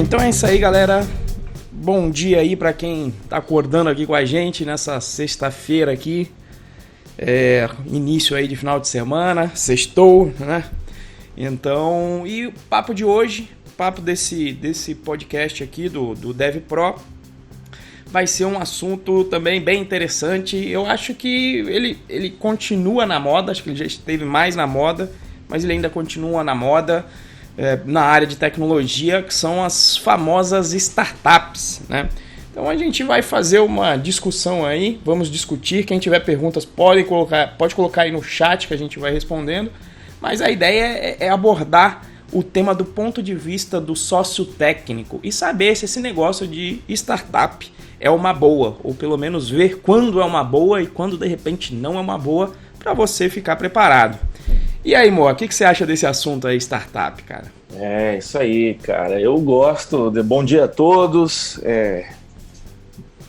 Então é isso aí, galera. Bom dia aí para quem tá acordando aqui com a gente nessa sexta-feira aqui. Início aí de final de semana, sextou, né? Então, e o papo de hoje, papo desse podcast aqui do DevPro, vai ser um assunto também bem interessante. Eu acho que ele continua na moda, acho que ele já esteve mais na moda, mas ele ainda continua na moda na área de tecnologia, que são as famosas startups, né? Então a gente vai fazer uma discussão aí, vamos discutir. Quem tiver perguntas pode colocar aí no chat que a gente vai respondendo. Mas a ideia é abordar o tema do ponto de vista do sócio técnico e saber se esse negócio de startup é uma boa, ou pelo menos ver quando é uma boa e quando de repente não é uma boa, para você ficar preparado. E aí, Moa, o que você acha desse assunto aí, startup, cara? É, isso aí, cara. Eu gosto. Bom dia a todos.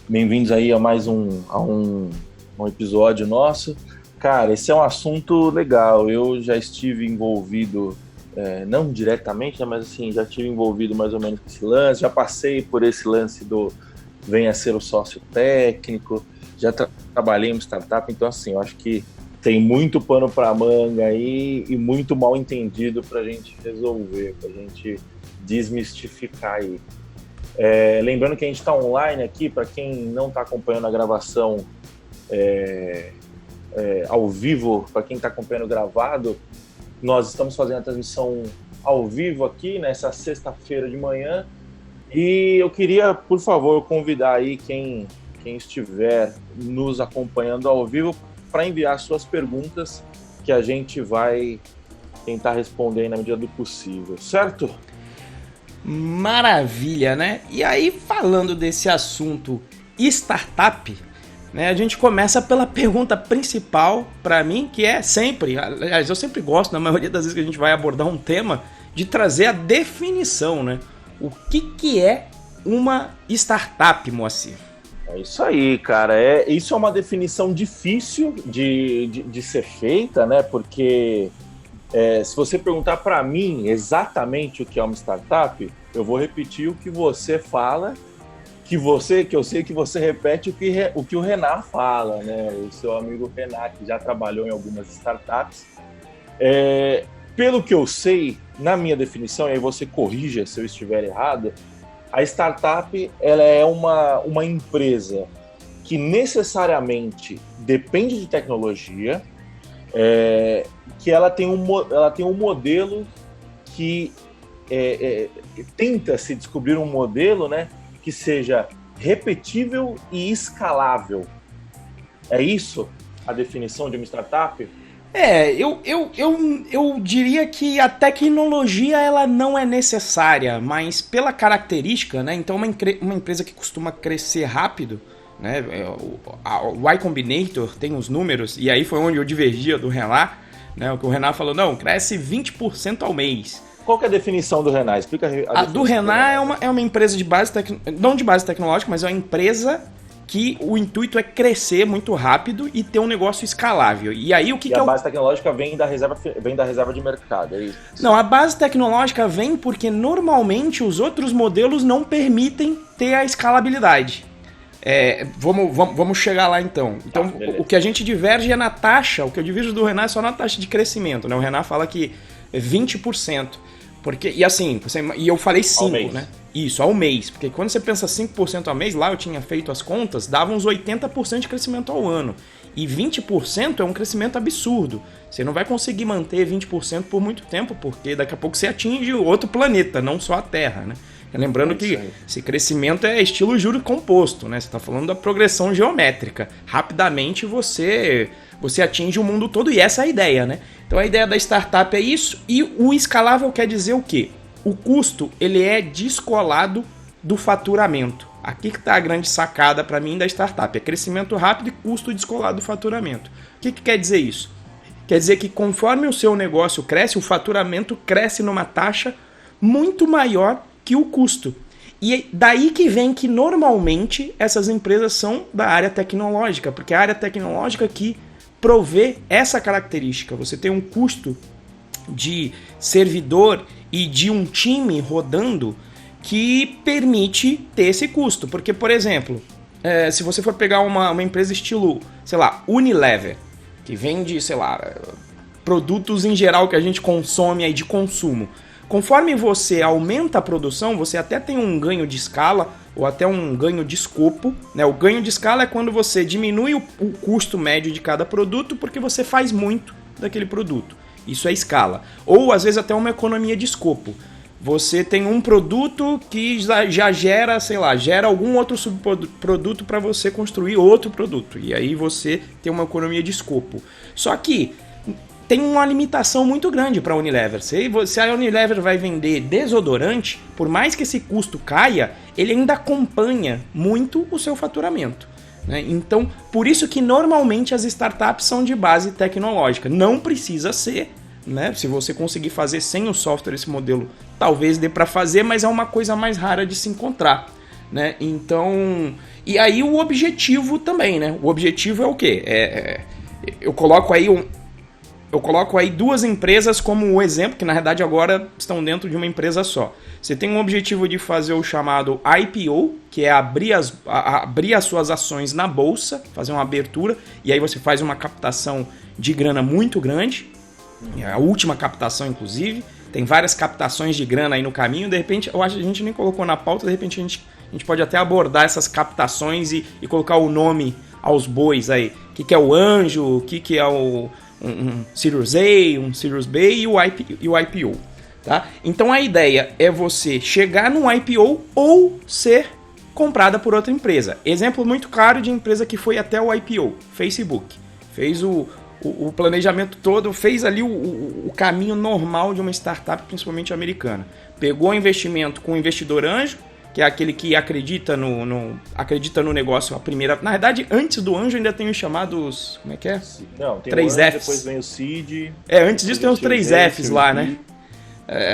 Bem-vindos aí a mais um episódio nosso. Cara, esse é um assunto legal. Eu já estive envolvido, não diretamente, né, mas assim, já estive envolvido mais ou menos com esse lance. Já passei por esse lance do venha ser o sócio técnico. Já trabalhei em startup, então assim, eu acho que tem muito pano para manga aí e muito mal entendido para a gente resolver, para a gente desmistificar aí. Lembrando que a gente está online aqui, para quem não está acompanhando a gravação ao vivo, para quem está acompanhando gravado, nós estamos fazendo a transmissão ao vivo aqui nessa sexta-feira de manhã e eu queria, por favor, convidar aí quem estiver nos acompanhando ao vivo para enviar suas perguntas que a gente vai tentar responder na medida do possível, certo? Maravilha, né? E aí, falando desse assunto startup, né, a gente começa pela pergunta principal para mim, que é sempre, aliás, eu sempre gosto, na maioria das vezes que a gente vai abordar um tema, de trazer a definição, né? O que é uma startup, Moacir? É isso aí, cara. Isso é uma definição difícil de ser feita, né? Porque se você perguntar para mim exatamente o que é uma startup, eu vou repetir o que você fala, que eu sei que você repete o que o Renan fala, né? O seu amigo Renan, que já trabalhou em algumas startups. Pelo que eu sei, na minha definição, e aí você corrija se eu estiver errado, a startup ela é uma empresa que necessariamente depende de tecnologia, que ela tem um modelo que tenta se descobrir um modelo, né, que seja repetível e escalável. É isso a definição de uma startup? Eu diria que a tecnologia ela não é necessária, mas pela característica, né? Então uma empresa que costuma crescer rápido, né? O Y Combinator tem os números, e aí foi onde eu divergia do Renan, né? O que o Renan falou, não, cresce 20% ao mês. Qual que é a definição do Renan? Explica a do Renan é uma empresa de base não de base tecnológica, mas é uma empresa que o intuito é crescer muito rápido e ter um negócio escalável. E aí a base tecnológica vem da reserva de mercado, é isso? Não, a base tecnológica vem porque normalmente os outros modelos não permitem ter a escalabilidade. Vamos chegar lá então. Então, o que a gente diverge é na taxa, o que eu divido do Renan é só na taxa de crescimento, né? O Renan fala que é 20%. E assim, e eu falei 5%, né? Isso, ao mês. Porque quando você pensa 5% ao mês, lá eu tinha feito as contas, dava uns 80% de crescimento ao ano. E 20% é um crescimento absurdo. Você não vai conseguir manter 20% por muito tempo, porque daqui a pouco você atinge outro planeta, não só a Terra, né? Lembrando que esse crescimento é estilo juro composto, né? Você está falando da progressão geométrica. Rapidamente você atinge o mundo todo e essa é a ideia, né? Então a ideia da startup é isso, e o escalável quer dizer o quê? O custo ele é descolado do faturamento. Aqui que está a grande sacada para mim da startup. É crescimento rápido e custo descolado do faturamento. O que quer dizer isso? Quer dizer que conforme o seu negócio cresce, o faturamento cresce numa taxa muito maior que o custo. E daí que vem que normalmente essas empresas são da área tecnológica, porque é a área tecnológica que provê essa característica. Você tem um custo de servidor e de um time rodando que permite ter esse custo. Porque, por exemplo, se você for pegar uma empresa estilo, sei lá, Unilever, que vende, sei lá, produtos em geral que a gente consome aí de consumo. Conforme você aumenta a produção, você até tem um ganho de escala ou até um ganho de escopo, né? O ganho de escala é quando você diminui o custo médio de cada produto porque você faz muito daquele produto. Isso é escala. Ou às vezes até uma economia de escopo. Você tem um produto que já gera, sei lá, gera algum outro subproduto para você construir outro produto. E aí você tem uma economia de escopo. Só que tem uma limitação muito grande para a Unilever. Se a Unilever vai vender desodorante, por mais que esse custo caia, ele ainda acompanha muito o seu faturamento, né? Então, por isso que normalmente as startups são de base tecnológica. Não precisa ser, né? Se você conseguir fazer sem o software esse modelo, talvez dê para fazer, mas é uma coisa mais rara de se encontrar, né? Então, e aí o objetivo também, né? O objetivo é o quê? Eu coloco aí duas empresas como exemplo, que na verdade agora estão dentro de uma empresa só. Você tem um objetivo de fazer o chamado IPO, que é abrir as suas ações na bolsa, fazer uma abertura, e aí você faz uma captação de grana muito grande, a última captação inclusive, tem várias captações de grana aí no caminho, de repente, eu acho que a gente nem colocou na pauta, de repente a gente pode até abordar essas captações e colocar o nome aos bois aí, o que é o anjo, o que é um Series A, um Series B e o IPO. Tá? Então a ideia é você chegar no IPO ou ser comprada por outra empresa. Exemplo muito claro de empresa que foi até o IPO, Facebook. Fez o planejamento todo, fez ali o caminho normal de uma startup, principalmente americana. Pegou o investimento com o investidor anjo, que é aquele que acredita no negócio a primeira... Na verdade, antes do anjo ainda tem os chamados... Como é que é? Não, tem 3 o anjo, Fs. depois vem o seed... Antes disso tem os 3 Fs lá, né?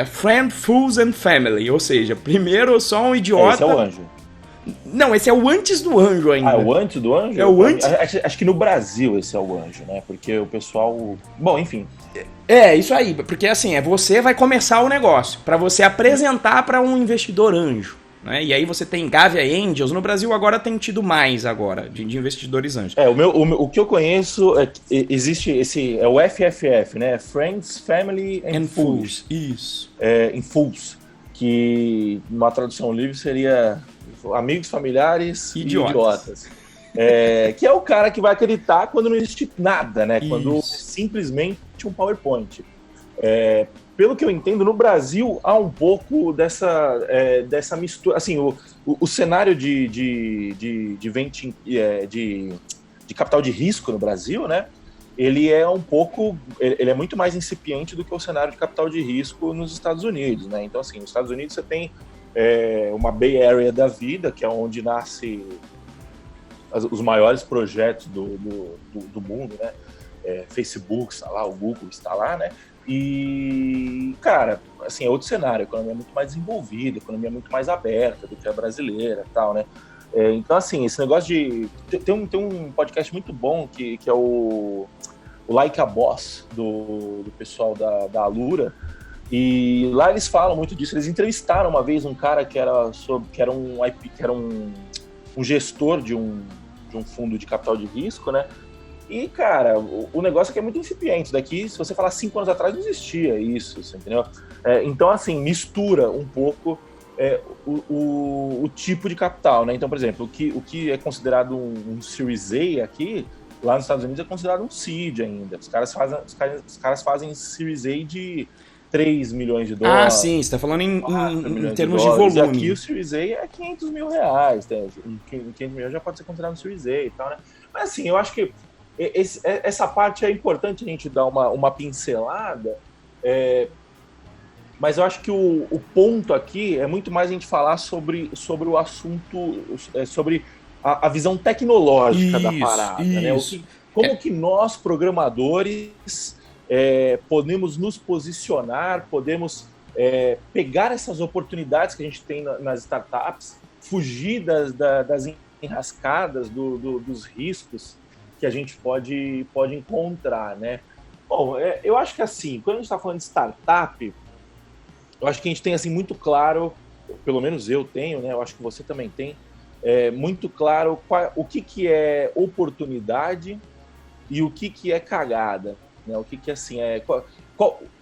Friend, Fools and Family. Ou seja, primeiro só um idiota... Esse é o anjo. Não, esse é o antes do anjo ainda. Ah, é o antes do anjo? É o antes... Acho que no Brasil esse é o anjo, né? Porque o pessoal... Bom, enfim... Isso aí. Porque assim, você vai começar o negócio para você apresentar para um investidor anjo. Né? E aí você tem Gavia Angels, no Brasil agora tem tido mais agora, de investidores anjos. O que eu conheço, existe esse, é o FFF, né? Friends, Family and Fools. Isso. Em Fools, que uma tradução livre seria amigos, familiares e idiotas. Que é o cara que vai acreditar quando não existe nada, né? Isso. Quando simplesmente um PowerPoint. Pelo que eu entendo, no Brasil há um pouco dessa mistura. Assim, o cenário de capital de risco no Brasil, né? Ele é muito mais incipiente do que o cenário de capital de risco nos Estados Unidos, né? Então, assim, nos Estados Unidos você tem uma Bay Area da vida, que é onde nasce os maiores projetos do mundo, né? Facebook está lá, o Google está lá, né? E, cara, assim, é outro cenário, a economia é muito mais desenvolvida, a economia é muito mais aberta do que a brasileira e tal, né? Então, assim, esse negócio de... Tem um podcast muito bom que é o Like a Boss, do pessoal da Alura, e lá eles falam muito disso. Eles entrevistaram uma vez um cara que era um gestor de um fundo de capital de risco, né? E, cara, o negócio aqui é muito incipiente. Daqui, se você falar 5 anos atrás, não existia isso, entendeu? Então, assim, mistura um pouco o tipo de capital, né? Então, por exemplo, o que é considerado um Series A aqui, lá nos Estados Unidos é considerado um seed ainda. Os caras fazem Series A de 3 milhões de dólares. Ah, sim, você está falando em termos de volume. E aqui o Series A é 500 mil reais. Né? 500 mil já pode ser considerado um Series A e tal, né? Mas, assim, eu acho que essa parte é importante a gente dar uma pincelada, mas eu acho que o ponto aqui é muito mais a gente falar sobre o assunto, sobre a visão tecnológica da parada, né? Como que nós, programadores, podemos nos posicionar, podemos pegar essas oportunidades que a gente tem nas startups, fugir das enrascadas, dos riscos que a gente pode encontrar, né? Bom, eu acho que assim, quando a gente está falando de startup, eu acho que a gente tem assim muito claro pelo menos eu tenho, né? Eu acho que você também tem, muito claro o que é oportunidade e o que é cagada, né? O que assim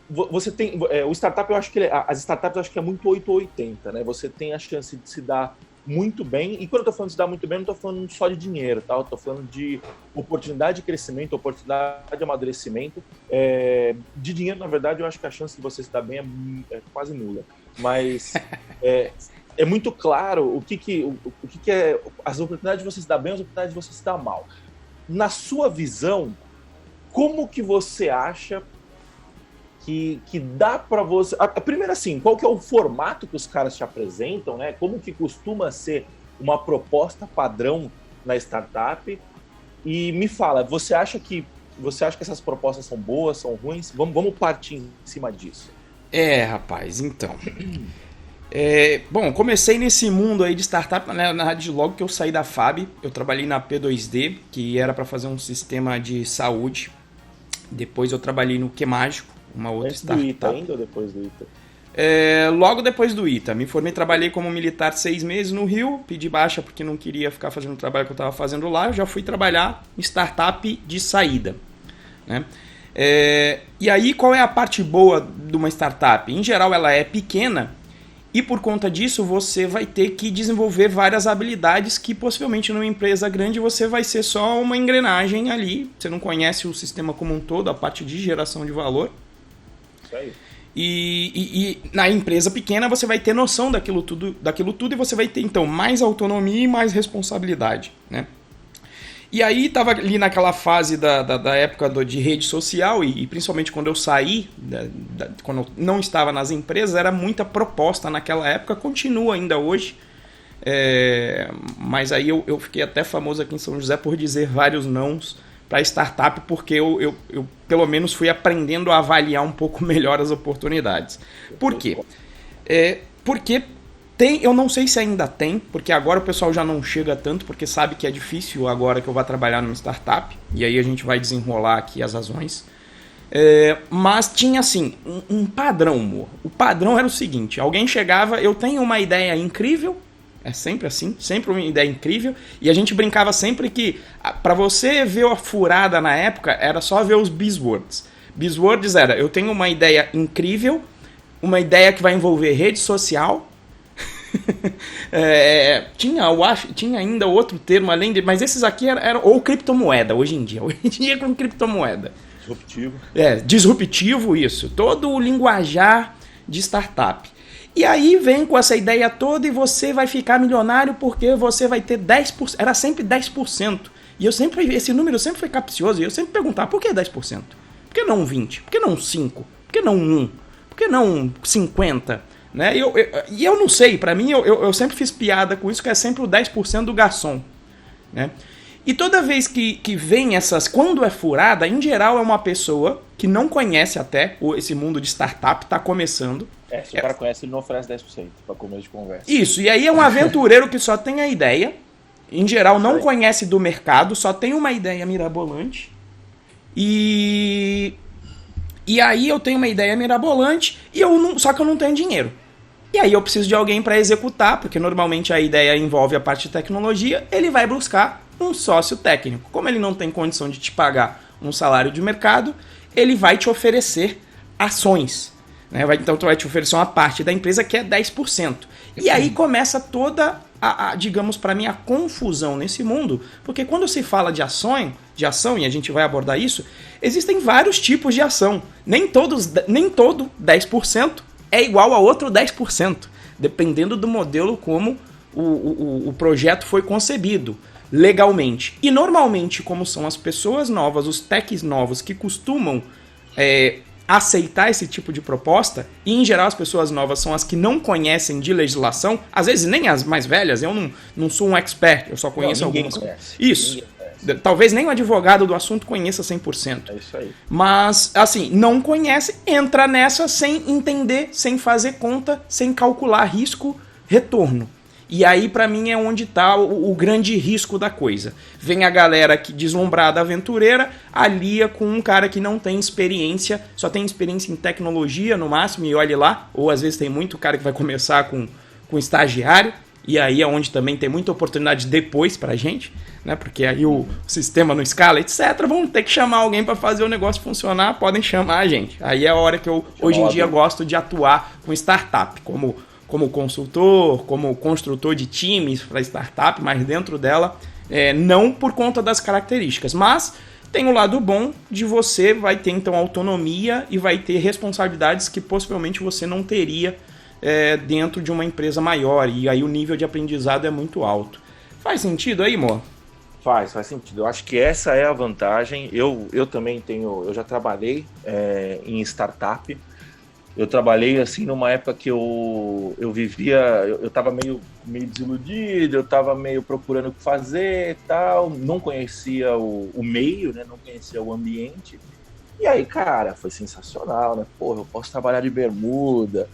você tem o startup, eu acho que as startups eu acho que é muito 880, né? Você tem a chance de se dar muito bem, e quando eu tô falando de se dar muito bem, não tô falando só de dinheiro, tá? Eu tô falando de oportunidade de crescimento, oportunidade de amadurecimento. De dinheiro, na verdade, eu acho que a chance de você se dar bem é quase nula. Mas é muito claro o que é as oportunidades de você se dar bem, as oportunidades de você se dar mal. Na sua visão, como que você acha que dá para você... Primeiro assim, qual que é o formato que os caras te apresentam, né? Como que costuma ser uma proposta padrão na startup? E me fala, você acha que essas propostas são boas, são ruins? Vamos partir em cima disso. Rapaz, então... bom, comecei nesse mundo aí de startup, na verdade, logo que eu saí da FAB, eu trabalhei na P2D, que era para fazer um sistema de saúde. Depois eu trabalhei no QMágico, uma outra startup. Do ITA ainda ou depois do ITA? Logo depois do ITA. Me formei, trabalhei como militar 6 meses no Rio, pedi baixa porque não queria ficar fazendo o trabalho que eu estava fazendo lá. Eu já fui trabalhar em startup de saída, né? E aí, qual é a parte boa de uma startup? Em geral, ela é pequena e por conta disso você vai ter que desenvolver várias habilidades que possivelmente numa empresa grande você vai ser só uma engrenagem ali. Você não conhece o sistema como um todo, a parte de geração de valor. Isso aí. E na empresa pequena você vai ter noção daquilo tudo e você vai ter então mais autonomia e mais responsabilidade, né? E aí estava ali naquela fase da época de rede social e principalmente quando eu saí, quando eu não estava nas empresas, era muita proposta naquela época, continua ainda hoje. Mas aí eu fiquei até famoso aqui em São José por dizer vários nãos para startup, porque eu pelo menos fui aprendendo a avaliar um pouco melhor as oportunidades. Por quê? Porque eu não sei se ainda tem, porque agora o pessoal já não chega tanto, porque sabe que é difícil agora que eu vou trabalhar numa startup, e aí a gente vai desenrolar aqui as razões. Mas tinha assim, um padrão, amor. O padrão era o seguinte, alguém chegava, eu tenho uma ideia incrível, é sempre assim, sempre uma ideia incrível, e a gente brincava sempre que para você ver a furada na época, era só ver os buzzwords. Buzzwords era, eu tenho uma ideia incrível, uma ideia que vai envolver rede social, tinha ainda outro termo além de, mas esses aqui eram ou criptomoeda hoje em dia com criptomoeda. Disruptivo, isso, todo o linguajar de startup. E aí vem com essa ideia toda e você vai ficar milionário porque você vai ter 10%, era sempre 10%. E esse número sempre foi capcioso e eu sempre perguntava, por que 10%? Por que não 20%? Por que não 5%? Por que não 1%? Por que não 50%? Né? E eu não sei, pra mim eu sempre fiz piada com isso, que é sempre o 10% do garçom, né? E toda vez que vem quando é furada, em geral é uma pessoa que não conhece até esse mundo de startup, tá começando. Se o cara conhece, ele não oferece 10% pra começo de conversa. Isso, e aí é um aventureiro que só tem a ideia, em geral não conhece do mercado, só tem uma ideia mirabolante, e aí eu tenho uma ideia mirabolante, só que eu não tenho dinheiro. E aí eu preciso de alguém para executar, porque normalmente a ideia envolve a parte de tecnologia, ele vai buscar um sócio técnico. Como ele não tem condição de te pagar um salário de mercado, ele vai te oferecer ações, né? Então tu vai te oferecer uma parte da empresa que é 10%. E aí começa toda digamos para mim, a confusão nesse mundo, porque quando se fala de ação, e a gente vai abordar isso, existem vários tipos de ação. Nem todo 10% é igual a outro 10%, dependendo do modelo como o projeto foi concebido legalmente. E normalmente, como são as pessoas novas, os techs novos que costumam aceitar esse tipo de proposta, e em geral as pessoas novas são as que não conhecem de legislação, às vezes nem as mais velhas, eu não sou um expert, eu só conheço algumas. Isso. Talvez nem o advogado do assunto conheça 100%. É isso aí. Mas, assim, não conhece, entra nessa sem entender, sem fazer conta, sem calcular risco, retorno. E aí, pra mim, é onde tá o grande risco da coisa. Vem a galera que deslumbrada, aventureira, alia com um cara que não tem experiência, só tem experiência em tecnologia, no máximo, e olhe lá. Ou, às vezes, tem muito cara que vai começar com com estagiário, e aí é onde também tem muita oportunidade depois pra gente, né? Porque aí o sistema não escala, etc. Vão ter que chamar alguém para fazer o negócio funcionar, podem chamar a gente. Aí é a hora que eu, hoje em dia, gosto de atuar com startup, como consultor, como construtor de times para startup, mas dentro dela, não por conta das características, mas tem o lado bom de você vai ter então autonomia e vai ter responsabilidades que possivelmente você não teria dentro de uma empresa maior, e aí o nível de aprendizado é muito alto. Faz sentido aí, Mo? Faz sentido. Eu acho que essa é a vantagem. Eu também eu já trabalhei em startup. Eu trabalhei assim numa época que eu vivia, eu estava meio desiludido, eu estava meio procurando o que fazer e tal, não conhecia o meio, né? Não conhecia o ambiente. E aí, cara, foi sensacional, né? Porra, eu posso trabalhar de bermuda.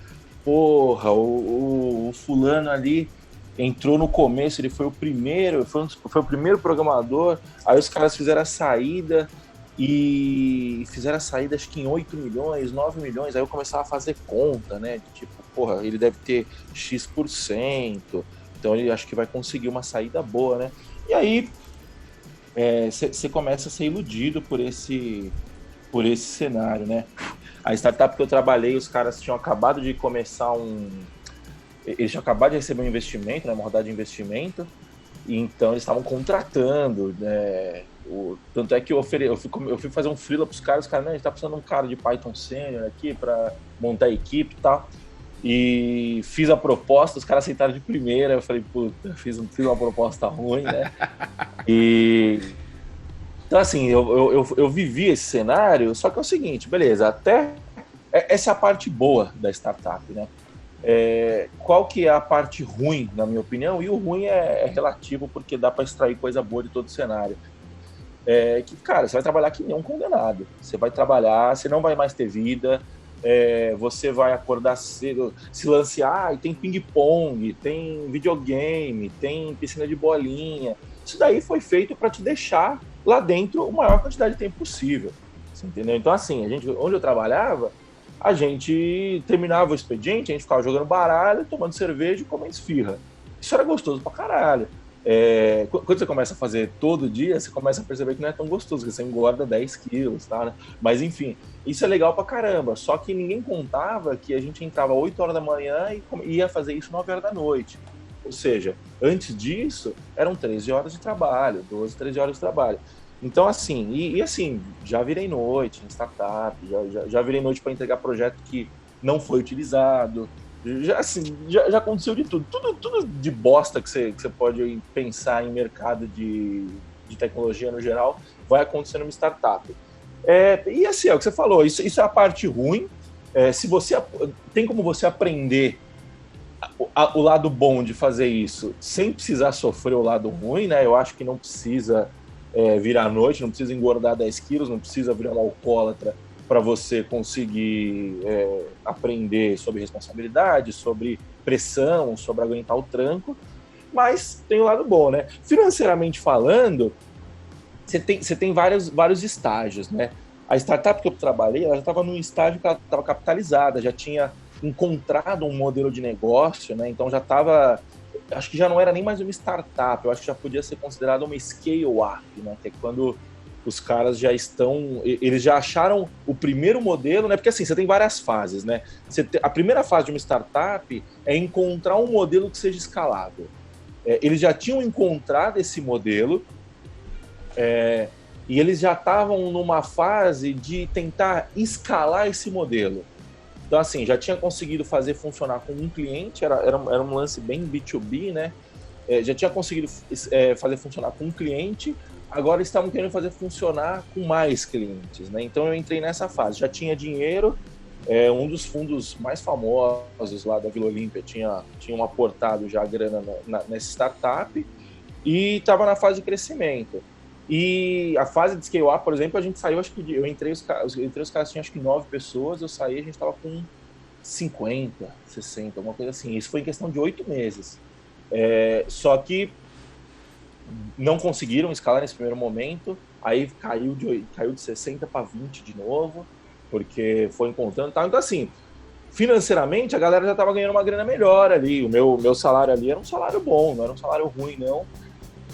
Porra, o fulano ali entrou no começo, ele foi o primeiro, foi o primeiro programador. Aí os caras fizeram a saída e fizeram a saída acho que em 8 milhões, 9 milhões. Aí eu começava a fazer conta, né? Tipo, porra, ele deve ter X%, então ele acho que vai conseguir uma saída boa, né? E aí você começa a ser iludido por esse cenário, né? A startup que eu trabalhei, os caras tinham acabado de começar eles tinham acabado de receber um investimento, né, uma rodada de investimento, e então eles estavam contratando, né? Tanto é que eu fui fazer um freela para os caras, né, a gente tá precisando de um cara de Python Senior aqui para montar a equipe e tal, e fiz a proposta, os caras aceitaram de primeira, eu falei, puta, fiz uma proposta ruim, né? Então, assim, eu vivi esse cenário, só que é o seguinte, beleza, essa é a parte boa da startup, né? Qual que é a parte ruim, na minha opinião? E o ruim é relativo, porque dá para extrair coisa boa de todo o cenário. Que, cara, você vai trabalhar que nem um condenado. Você vai trabalhar, você não vai mais ter vida, você vai acordar cedo, se lancear, e tem ping-pong, tem videogame, tem piscina de bolinha. Isso daí foi feito para te deixar lá dentro a maior quantidade de tempo possível. Você entendeu? Então, assim, onde eu trabalhava, a gente terminava o expediente, a gente ficava jogando baralho, tomando cerveja e comendo esfirra. Isso era gostoso pra caralho. Quando você começa a fazer todo dia, você começa a perceber que não é tão gostoso, que você engorda 10 quilos, tá, né? Mas enfim, isso é legal pra caramba. Só que ninguém contava que a gente entrava 8 horas da manhã e ia fazer isso 9 horas da noite. Ou seja, antes disso, eram 13 horas de trabalho, 12, 13 horas de trabalho. Então, assim, e assim, já virei noite em startup, já virei noite para entregar projeto que não foi utilizado, já aconteceu de tudo. Tudo de bosta que você pode pensar em mercado de tecnologia no geral, vai acontecer numa startup. E assim, é o que você falou, isso é a parte ruim. Tem como você aprender o lado bom de fazer isso sem precisar sofrer o lado ruim, né? Eu acho que não precisa virar à noite, não precisa engordar 10 quilos, não precisa virar um alcoólatra para você conseguir aprender sobre responsabilidade, sobre pressão, sobre aguentar o tranco, mas tem o lado bom, né? Financeiramente falando, você tem vários estágios, né? A startup que eu trabalhei, ela já estava num estágio que ela estava capitalizada, já tinha encontrado um modelo de negócio, né? Então já estava, acho que já não era nem mais uma startup, eu acho que já podia ser considerado uma scale-up, né? Que é quando os caras eles já acharam o primeiro modelo, né? Porque assim, você tem várias fases, né? A primeira fase de uma startup é encontrar um modelo que seja escalável. Eles já tinham encontrado esse modelo, e eles já estavam numa fase de tentar escalar esse modelo. Então, assim, já tinha conseguido fazer funcionar com um cliente, era um lance bem B2B, né? Já tinha conseguido fazer funcionar com um cliente, agora estavam querendo fazer funcionar com mais clientes, né? Então, eu entrei nessa fase. Já tinha dinheiro, um dos fundos mais famosos lá da Vila Olímpia tinham aportado já grana nessa startup e estava na fase de crescimento. E a fase de scale-up, por exemplo, a gente saiu, acho que eu entrei, os caras tinham acho que 9 pessoas, eu saí, a gente estava com 50, 60, alguma coisa assim. Isso foi em questão de 8 meses. Só que não conseguiram escalar nesse primeiro momento, aí caiu de 60 para 20 de novo, porque foi encontrando e tal. Então, assim, financeiramente a galera já estava ganhando uma grana melhor ali. O meu salário ali era um salário bom, não era um salário ruim, não.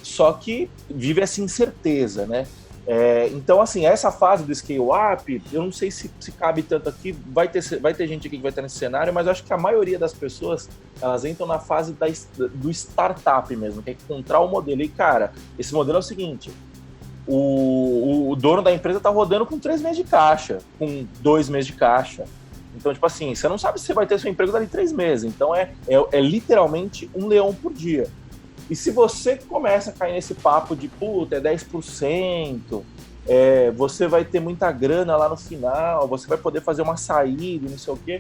Só que vive essa incerteza, né? Então, assim, essa fase do scale-up, eu não sei se cabe tanto aqui, vai ter gente aqui que vai estar nesse cenário, mas eu acho que a maioria das pessoas, elas entram na fase do startup mesmo, que é encontrar o modelo. E, cara, esse modelo é o seguinte, o dono da empresa está rodando com 3 meses de caixa, com 2 meses de caixa. Então, tipo assim, você não sabe se você vai ter seu emprego dali 3 meses. Então, é literalmente um leão por dia. E se você começa a cair nesse papo de, puta, é 10%, você vai ter muita grana lá no final, você vai poder fazer uma saída, não sei o quê,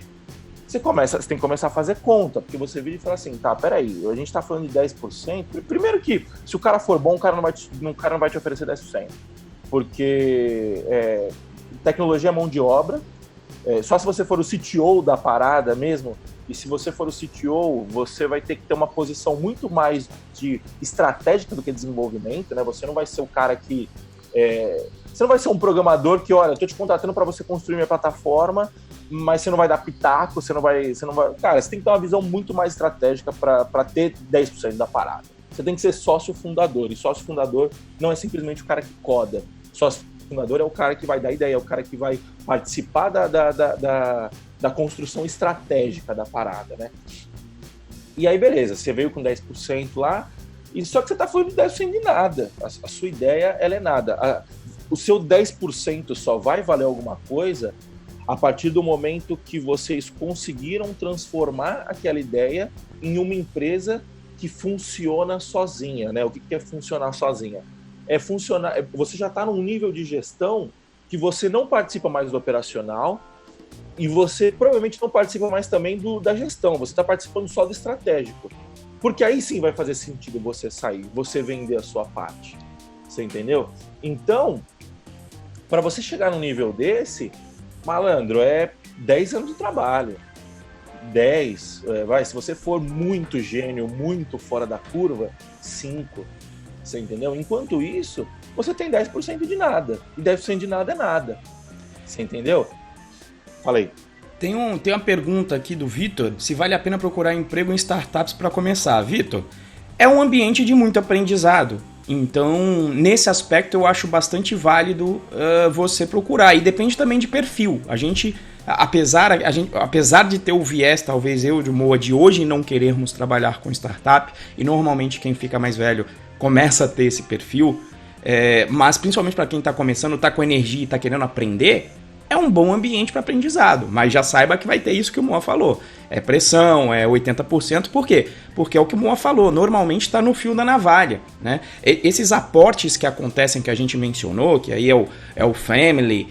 você tem que começar a fazer conta, porque você vira e fala assim, tá, peraí, a gente tá falando de 10%, primeiro que, se o cara for bom, o cara não vai te oferecer 10%, porque tecnologia é mão de obra, só se você for o CTO da parada mesmo. E se você for o CTO, você vai ter que ter uma posição muito mais estratégica do que desenvolvimento, né? Você não vai ser o cara que... você não vai ser um programador que, olha, eu tô te contratando para você construir minha plataforma, mas você não vai dar pitaco, você não vai... Cara, você tem que ter uma visão muito mais estratégica para ter 10% da parada. Você tem que ser sócio fundador, e sócio fundador não é simplesmente o cara que coda. Sócio fundador é o cara que vai dar ideia, é o cara que vai participar da construção estratégica da parada, né? E aí, beleza, você veio com 10% lá, e só que você tá falando de 10% de nada. A sua ideia, ela é nada. O seu 10% só vai valer alguma coisa a partir do momento que vocês conseguiram transformar aquela ideia em uma empresa que funciona sozinha, né? O que é funcionar sozinha? Você já está num nível de gestão que você não participa mais do operacional, e você provavelmente não participa mais também da gestão, você está participando só do estratégico. Porque aí sim vai fazer sentido você sair, você vender a sua parte. Você entendeu? Então, para você chegar num nível desse, malandro, 10 anos de trabalho. 10, se você for muito gênio, muito fora da curva, 5. Você entendeu? Enquanto isso, você tem 10% de nada. E 10% de nada é nada. Você entendeu? Falei. Tem uma pergunta aqui do Vitor, se vale a pena procurar emprego em startups para começar. Vitor, é um ambiente de muito aprendizado. Então, nesse aspecto, eu acho bastante válido você procurar. E depende também de perfil. A gente, apesar de ter o viés, talvez eu, de Moa, de hoje não querermos trabalhar com startup, e normalmente quem fica mais velho começa a ter esse perfil, mas principalmente para quem está começando, está com energia e está querendo aprender, é um bom ambiente para aprendizado, mas já saiba que vai ter isso que o Moa falou. É pressão, é 80%, por quê? Porque é o que o Moa falou, normalmente está no fio da navalha, né? Esses aportes que acontecem, que a gente mencionou, que aí é o Family,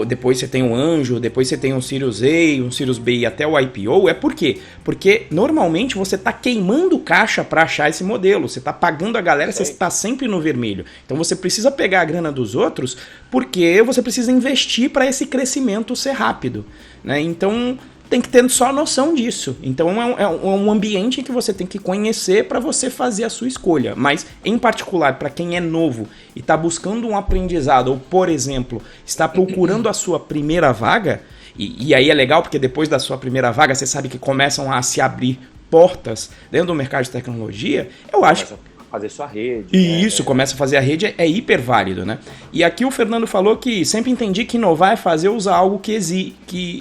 depois você tem o Anjo, depois você tem um Sirius A, um Sirius B e até o IPO, por quê? Porque normalmente você está queimando caixa para achar esse modelo, você está pagando a galera, você está sempre no vermelho. Então você precisa pegar a grana dos outros, porque você precisa investir para esse crescimento ser rápido, né? Então tem que ter só noção disso. Então é um ambiente que você tem que conhecer para você fazer a sua escolha. Mas, em particular, para quem é novo e está buscando um aprendizado, ou, por exemplo, está procurando a sua primeira vaga, e aí é legal porque depois da sua primeira vaga você sabe que começam a se abrir portas dentro do mercado de tecnologia, eu acho... fazer sua rede. E isso, começa a fazer a rede, é hiper válido, né? E aqui o Fernando falou que sempre entendi que inovar é fazer usar algo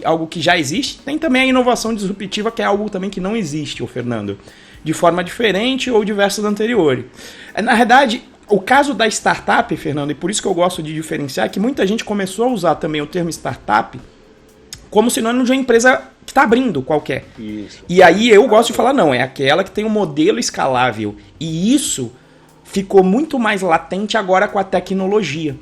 algo que já existe. Tem também a inovação disruptiva, que é algo também que não existe, o Fernando, de forma diferente ou diversa da anterior. Na verdade, o caso da startup, Fernando, e por isso que eu gosto de diferenciar, é que muita gente começou a usar também o termo startup como sinônimo de uma empresa que está abrindo qualquer. Isso. E aí eu gosto de falar, não, é aquela que tem um modelo escalável. E isso ficou muito mais latente agora com a tecnologia,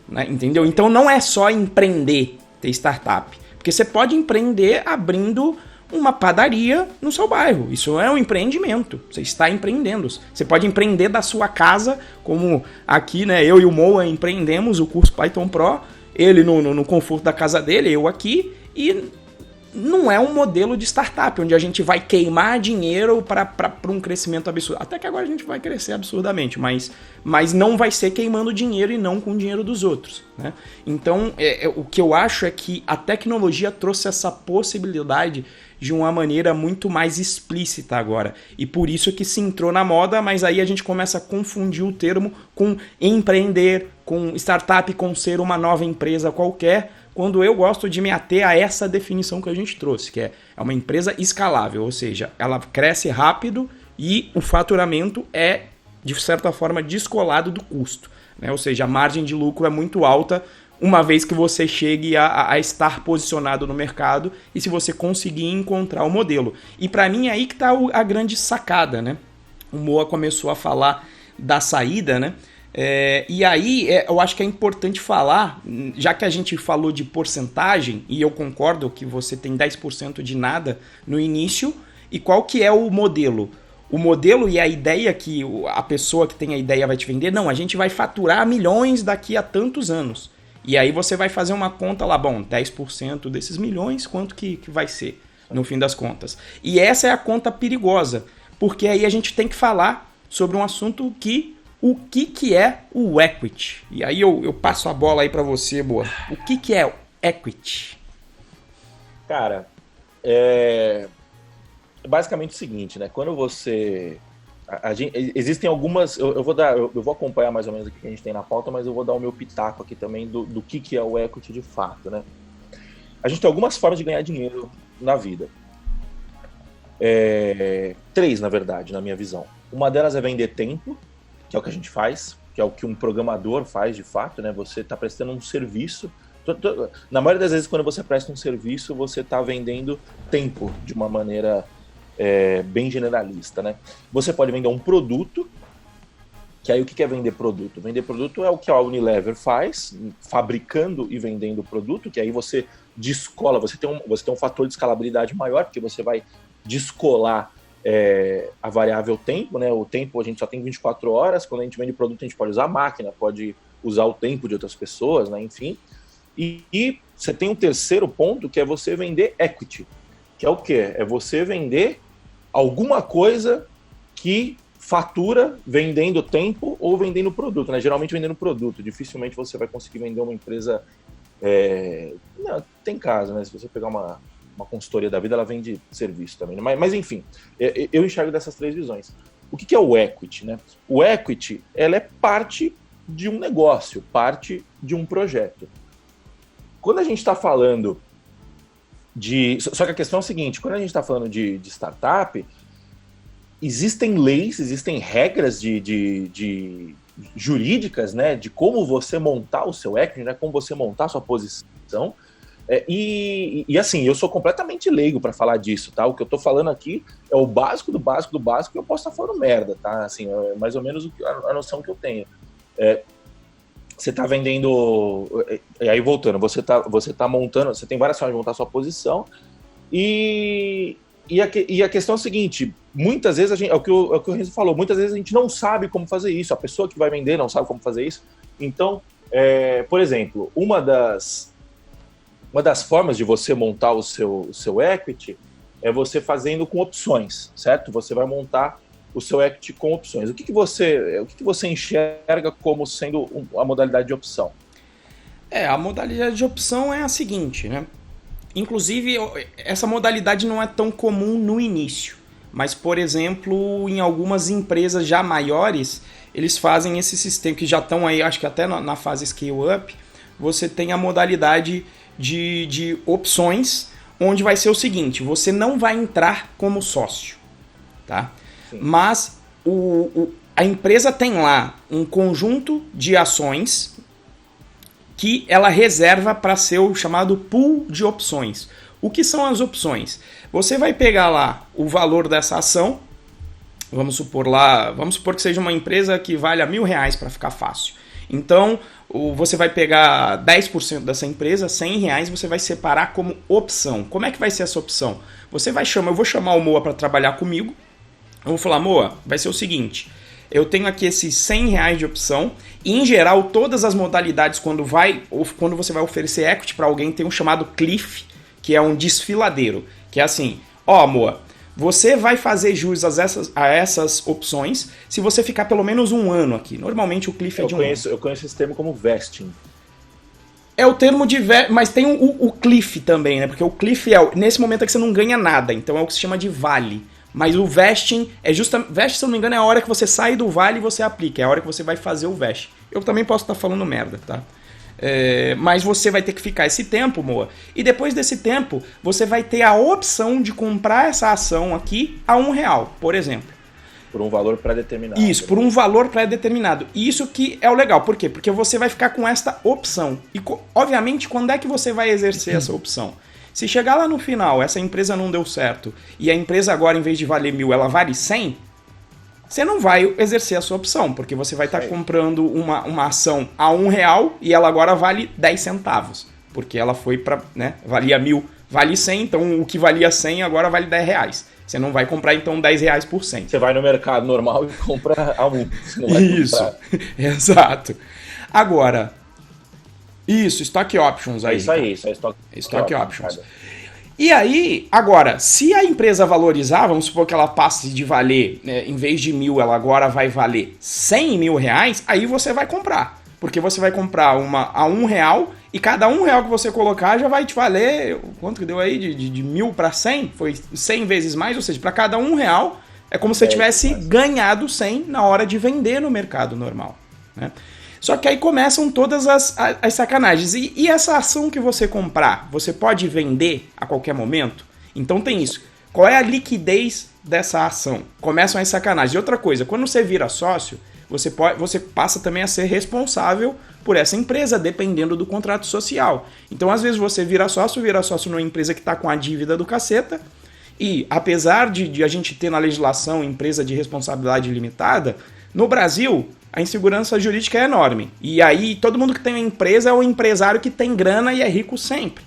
né? Entendeu? Então não é só empreender, ter startup. Porque você pode empreender abrindo uma padaria no seu bairro. Isso é um empreendimento. Você está empreendendo. Você pode empreender da sua casa, como aqui, né? Eu e o Moa empreendemos o curso Python Pro. Ele no conforto da casa dele, eu aqui. E não é um modelo de startup, onde a gente vai queimar dinheiro para um crescimento absurdo. Até que agora a gente vai crescer absurdamente, mas não vai ser queimando dinheiro e não com o dinheiro dos outros, né? Então, o que eu acho é que a tecnologia trouxe essa possibilidade de uma maneira muito mais explícita agora. E por isso que se entrou na moda, mas aí a gente começa a confundir o termo com empreender, com startup, com ser uma nova empresa qualquer, quando eu gosto de me ater a essa definição que a gente trouxe, que é uma empresa escalável, ou seja, ela cresce rápido e o faturamento é, de certa forma, descolado do custo, né? Ou seja, a margem de lucro é muito alta uma vez que você chegue a estar posicionado no mercado e se você conseguir encontrar o modelo. E para mim é aí que está a grande sacada, né? O Moa começou a falar da saída, né? E aí eu acho que é importante falar, já que a gente falou de porcentagem, e eu concordo que você tem 10% de nada no início, e qual que é o modelo? O modelo e a ideia que a pessoa que tem a ideia vai te vender, não, a gente vai faturar milhões daqui a tantos anos. E aí você vai fazer uma conta lá, bom, 10% desses milhões, quanto que vai ser, no fim das contas? E essa é a conta perigosa, porque aí a gente tem que falar sobre um assunto o que é o equity. E aí eu passo a bola aí para você, Boa. O que é o equity? Cara, basicamente o seguinte, né? Quando você... existem algumas... Eu vou acompanhar mais ou menos o que a gente tem na pauta, mas eu vou dar o meu pitaco aqui também do que é o equity de fato, né? A gente tem algumas formas de ganhar dinheiro na vida. 3, na verdade, na minha visão. Uma delas é vender tempo, que é o que a gente faz, que é o que um programador faz de fato, né? Você está prestando um serviço. Na maioria das vezes, quando você presta um serviço, você está vendendo tempo de uma maneira bem generalista, né? Você pode vender um produto, que aí o que é vender produto? Vender produto é o que a Unilever faz, fabricando e vendendo produto, que aí você descola, você tem um fator de escalabilidade maior, porque você vai descolar a variável tempo, né? O tempo a gente só tem 24 horas, quando a gente vende produto a gente pode usar a máquina, pode usar o tempo de outras pessoas, né? Enfim. E você tem um terceiro ponto, que é você vender equity, que é o quê? É você vender alguma coisa que fatura vendendo tempo ou vendendo produto, né? Geralmente vendendo produto, dificilmente você vai conseguir vender uma empresa... Não, tem caso, né? Se você pegar uma consultoria da vida, ela vende serviço também, né? Mas enfim, eu enxergo dessas 3 visões. O que é o equity, né? O equity, ela é parte de um negócio, parte de um projeto. Quando a gente está falando só que a questão é a seguinte, quando a gente está falando de startup, existem leis, existem regras jurídicas, né, de como você montar o seu equity, né, como você montar a sua posição. E assim, eu sou completamente leigo para falar disso, tá? O que eu tô falando aqui é o básico do básico do básico, e eu posso estar falando merda, tá? Assim, é mais ou menos a noção que eu tenho. Você tá vendendo... E aí, voltando, você tá montando... Você tem várias formas de montar a sua posição, e a questão é a seguinte, muitas vezes, é o que o Renzo falou, muitas vezes a gente não sabe como fazer isso, a pessoa que vai vender não sabe como fazer isso. Então, por exemplo, uma das formas de você montar o seu equity é você fazendo com opções, certo? Você vai montar o seu equity com opções. O que você enxerga como sendo a modalidade de opção? A modalidade de opção é a seguinte, né? Inclusive, essa modalidade não é tão comum no início, mas, por exemplo, em algumas empresas já maiores, eles fazem esse sistema, que já estão aí, acho que até na fase scale-up, você tem a modalidade de opções, onde vai ser o seguinte, você não vai entrar como sócio, tá? Sim. Mas a empresa tem lá um conjunto de ações que ela reserva para ser o chamado pool de opções. O que são as opções? Você vai pegar lá o valor dessa ação, vamos supor que seja uma empresa que valha R$1.000 para ficar fácil. Então, você vai pegar 10% dessa empresa, R$100, você vai separar como opção. Como é que vai ser essa opção? Eu vou chamar o Moa para trabalhar comigo. Eu vou falar, Moa, vai ser o seguinte, eu tenho aqui esses R$100 de opção, e em geral, todas as modalidades, quando você vai oferecer equity para alguém, tem um chamado cliff, que é um desfiladeiro, que é assim, ó, amor, você vai fazer jus a essas opções se você ficar pelo menos um ano aqui. Normalmente o cliff é de um ano. Eu conheço esse termo como vesting. É o termo de mas tem o cliff também, né? Porque o cliff é nesse momento é que você não ganha nada, então é o que se chama de vale. Mas o vesting é justamente... Vesting, se eu não me engano, é a hora que você sai do vale e você aplica. É a hora que você vai fazer o vest. Eu também posso estar falando merda, tá? Mas você vai ter que ficar esse tempo, Moa. E depois desse tempo, você vai ter a opção de comprar essa ação aqui a R$1, por exemplo. Por um valor pré-determinado. Isso, por um valor pré-determinado. E isso que é o legal. Por quê? Porque você vai ficar com esta opção. E, obviamente, quando é que você vai exercer essa opção? Se chegar lá no final, essa empresa não deu certo, e a empresa agora, em vez de valer 1.000, ela vale 100, você não vai exercer a sua opção, porque você vai estar comprando uma ação a R$1 e ela agora vale 10 centavos. Porque ela foi para, né, valia 1.000, vale 100, então o que valia 100 agora vale R$10. Você não vai comprar, então, R$10 por 100. Você vai no mercado normal e compra a 1. Você não vai isso, exato. Agora... Isso, Stock Options aí. Isso aí, Stock Options. E aí, agora, se a empresa valorizar, vamos supor que ela passe de valer, né, em vez de 1.000, ela agora vai valer R$100.000, aí você vai comprar. Porque você vai comprar uma a R$1 e cada R$1 que você colocar já vai te valer, quanto que deu aí? De 1.000 para 100? Foi 100 vezes mais, ou seja, para cada R$1 é como se você tivesse ganhado 100 na hora de vender no mercado normal, né? Só que aí começam todas as sacanagens. E essa ação que você comprar, você pode vender a qualquer momento? Então tem isso. Qual é a liquidez dessa ação? Começam as sacanagens. E outra coisa, quando você vira sócio, você passa também a ser responsável por essa empresa, dependendo do contrato social. Então, às vezes, você vira sócio numa empresa que está com a dívida do caceta, e apesar de a gente ter na legislação empresa de responsabilidade limitada, no Brasil... a insegurança jurídica é enorme. E aí, todo mundo que tem uma empresa é o empresário que tem grana e é rico sempre.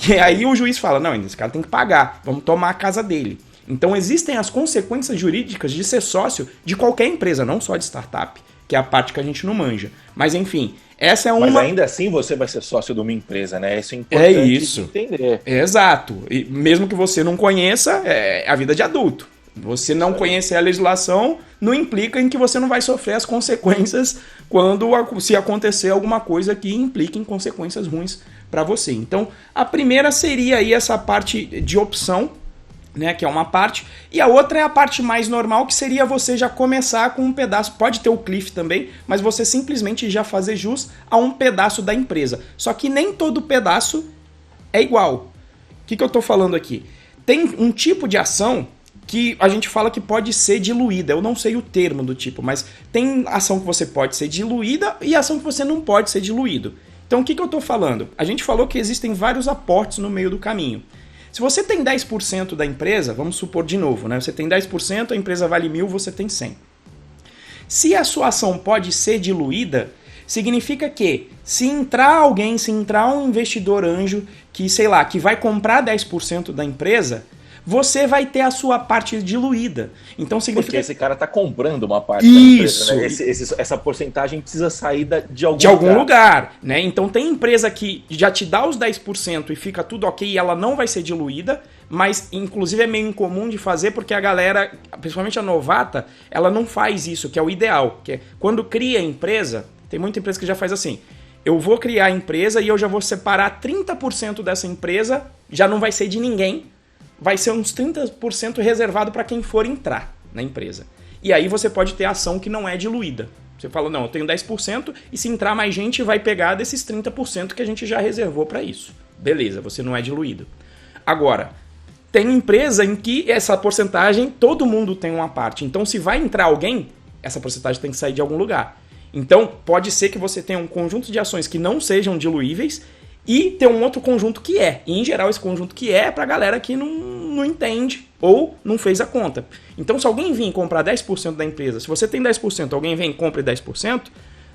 E aí o juiz fala, não, esse cara tem que pagar, vamos tomar a casa dele. Então existem as consequências jurídicas de ser sócio de qualquer empresa, não só de startup, que é a parte que a gente não manja. Mas enfim, essa é uma... Mas ainda assim você vai ser sócio de uma empresa, né? Isso é importante de entender. Exato. E mesmo que você não conheça, é a vida de adulto. Você não conhecer a legislação não implica em que você não vai sofrer as consequências se acontecer alguma coisa que implique em consequências ruins para você. Então, a primeira seria aí essa parte de opção, né, que é uma parte, e a outra é a parte mais normal, que seria você já começar com um pedaço, pode ter o cliff também, mas você simplesmente já fazer jus a um pedaço da empresa. Só que nem todo pedaço é igual. O que eu estou falando aqui? Tem um tipo de ação que a gente fala que pode ser diluída. Eu não sei o termo do tipo, mas tem ação que você pode ser diluída e ação que você não pode ser diluído. Então o que eu estou falando? A gente falou que existem vários aportes no meio do caminho. Se você tem 10% da empresa, vamos supor de novo, né? Você tem 10%, a empresa vale 1.000, você tem 100. Se a sua ação pode ser diluída, significa que se entrar um investidor anjo que, sei lá, que vai comprar 10% da empresa, você vai ter a sua parte diluída. Então significa... Porque esse cara está comprando uma parte da empresa, né? Essa porcentagem precisa sair de algum lugar, né? Então tem empresa que já te dá os 10% e fica tudo ok e ela não vai ser diluída, mas inclusive é meio incomum de fazer porque a galera, principalmente a novata, ela não faz isso, que é o ideal. Que é quando cria a empresa, tem muita empresa que já faz assim, eu vou criar a empresa e eu já vou separar 30% dessa empresa, já não vai ser de ninguém, vai ser uns 30% reservado para quem for entrar na empresa. E aí você pode ter ação que não é diluída. Você fala, não, eu tenho 10% e se entrar mais gente vai pegar desses 30% que a gente já reservou para isso. Beleza, você não é diluído. Agora, tem empresa em que essa porcentagem, todo mundo tem uma parte. Então, se vai entrar alguém, essa porcentagem tem que sair de algum lugar. Então, pode ser que você tenha um conjunto de ações que não sejam diluíveis e ter um outro conjunto que é. E, em geral, esse conjunto que é pra galera que não entende ou não fez a conta. Então, se alguém vir comprar 10% da empresa, se você tem 10%, alguém vem e compra 10%,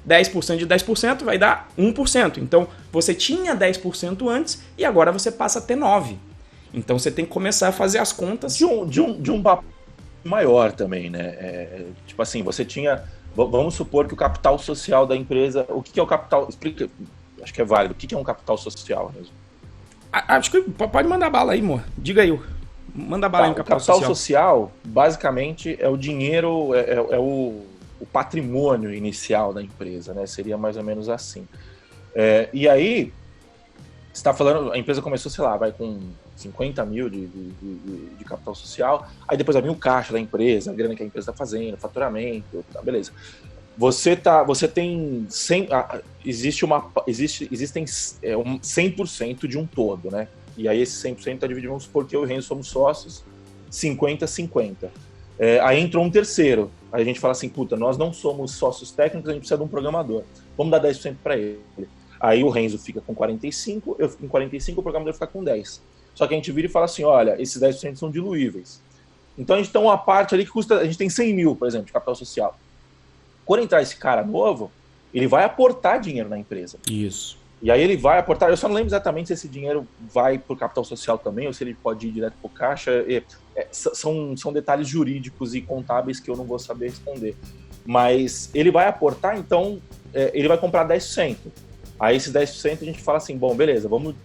10% de 10% vai dar 1%. Então, você tinha 10% antes e agora você passa a ter 9%. Então, você tem que começar a fazer as contas. De um papo maior também, né? Tipo assim, você tinha... Vamos supor que o capital social da empresa... O que é o capital... Explica... Acho que é válido. O que é um capital social mesmo? Acho que pode mandar bala aí, amor. Diga aí. Manda bala aí no capital social. O capital social, basicamente, é o dinheiro, é o patrimônio inicial da empresa, né? Seria mais ou menos assim. E aí, você está falando, a empresa começou, sei lá, vai com 50 mil de capital social, aí depois vai vir o caixa da empresa, a grana que a empresa está fazendo, faturamento, tá, beleza. Você tem 100, existem 100% de um todo, né? E aí esse 100% está dividido, vamos supor que eu e o Renzo somos sócios, 50-50. Aí entrou um terceiro, aí a gente fala assim, puta, nós não somos sócios técnicos, a gente precisa de um programador, vamos dar 10% para ele. Aí o Renzo fica com 45%, eu fico com 45%, o programador fica com 10%. Só que a gente vira e fala assim, olha, esses 10% são diluíveis. Então a gente tem uma parte ali que custa, a gente tem 100 mil, por exemplo, de capital social. Quando entrar esse cara novo, ele vai aportar dinheiro na empresa. Isso. E aí ele vai aportar, eu só não lembro exatamente se esse dinheiro vai para o capital social também, ou se ele pode ir direto para o caixa. São detalhes jurídicos e contábeis que eu não vou saber responder. Mas ele vai aportar, então, ele vai comprar 10%. Aí esses 10% a gente fala assim, bom, beleza, vamos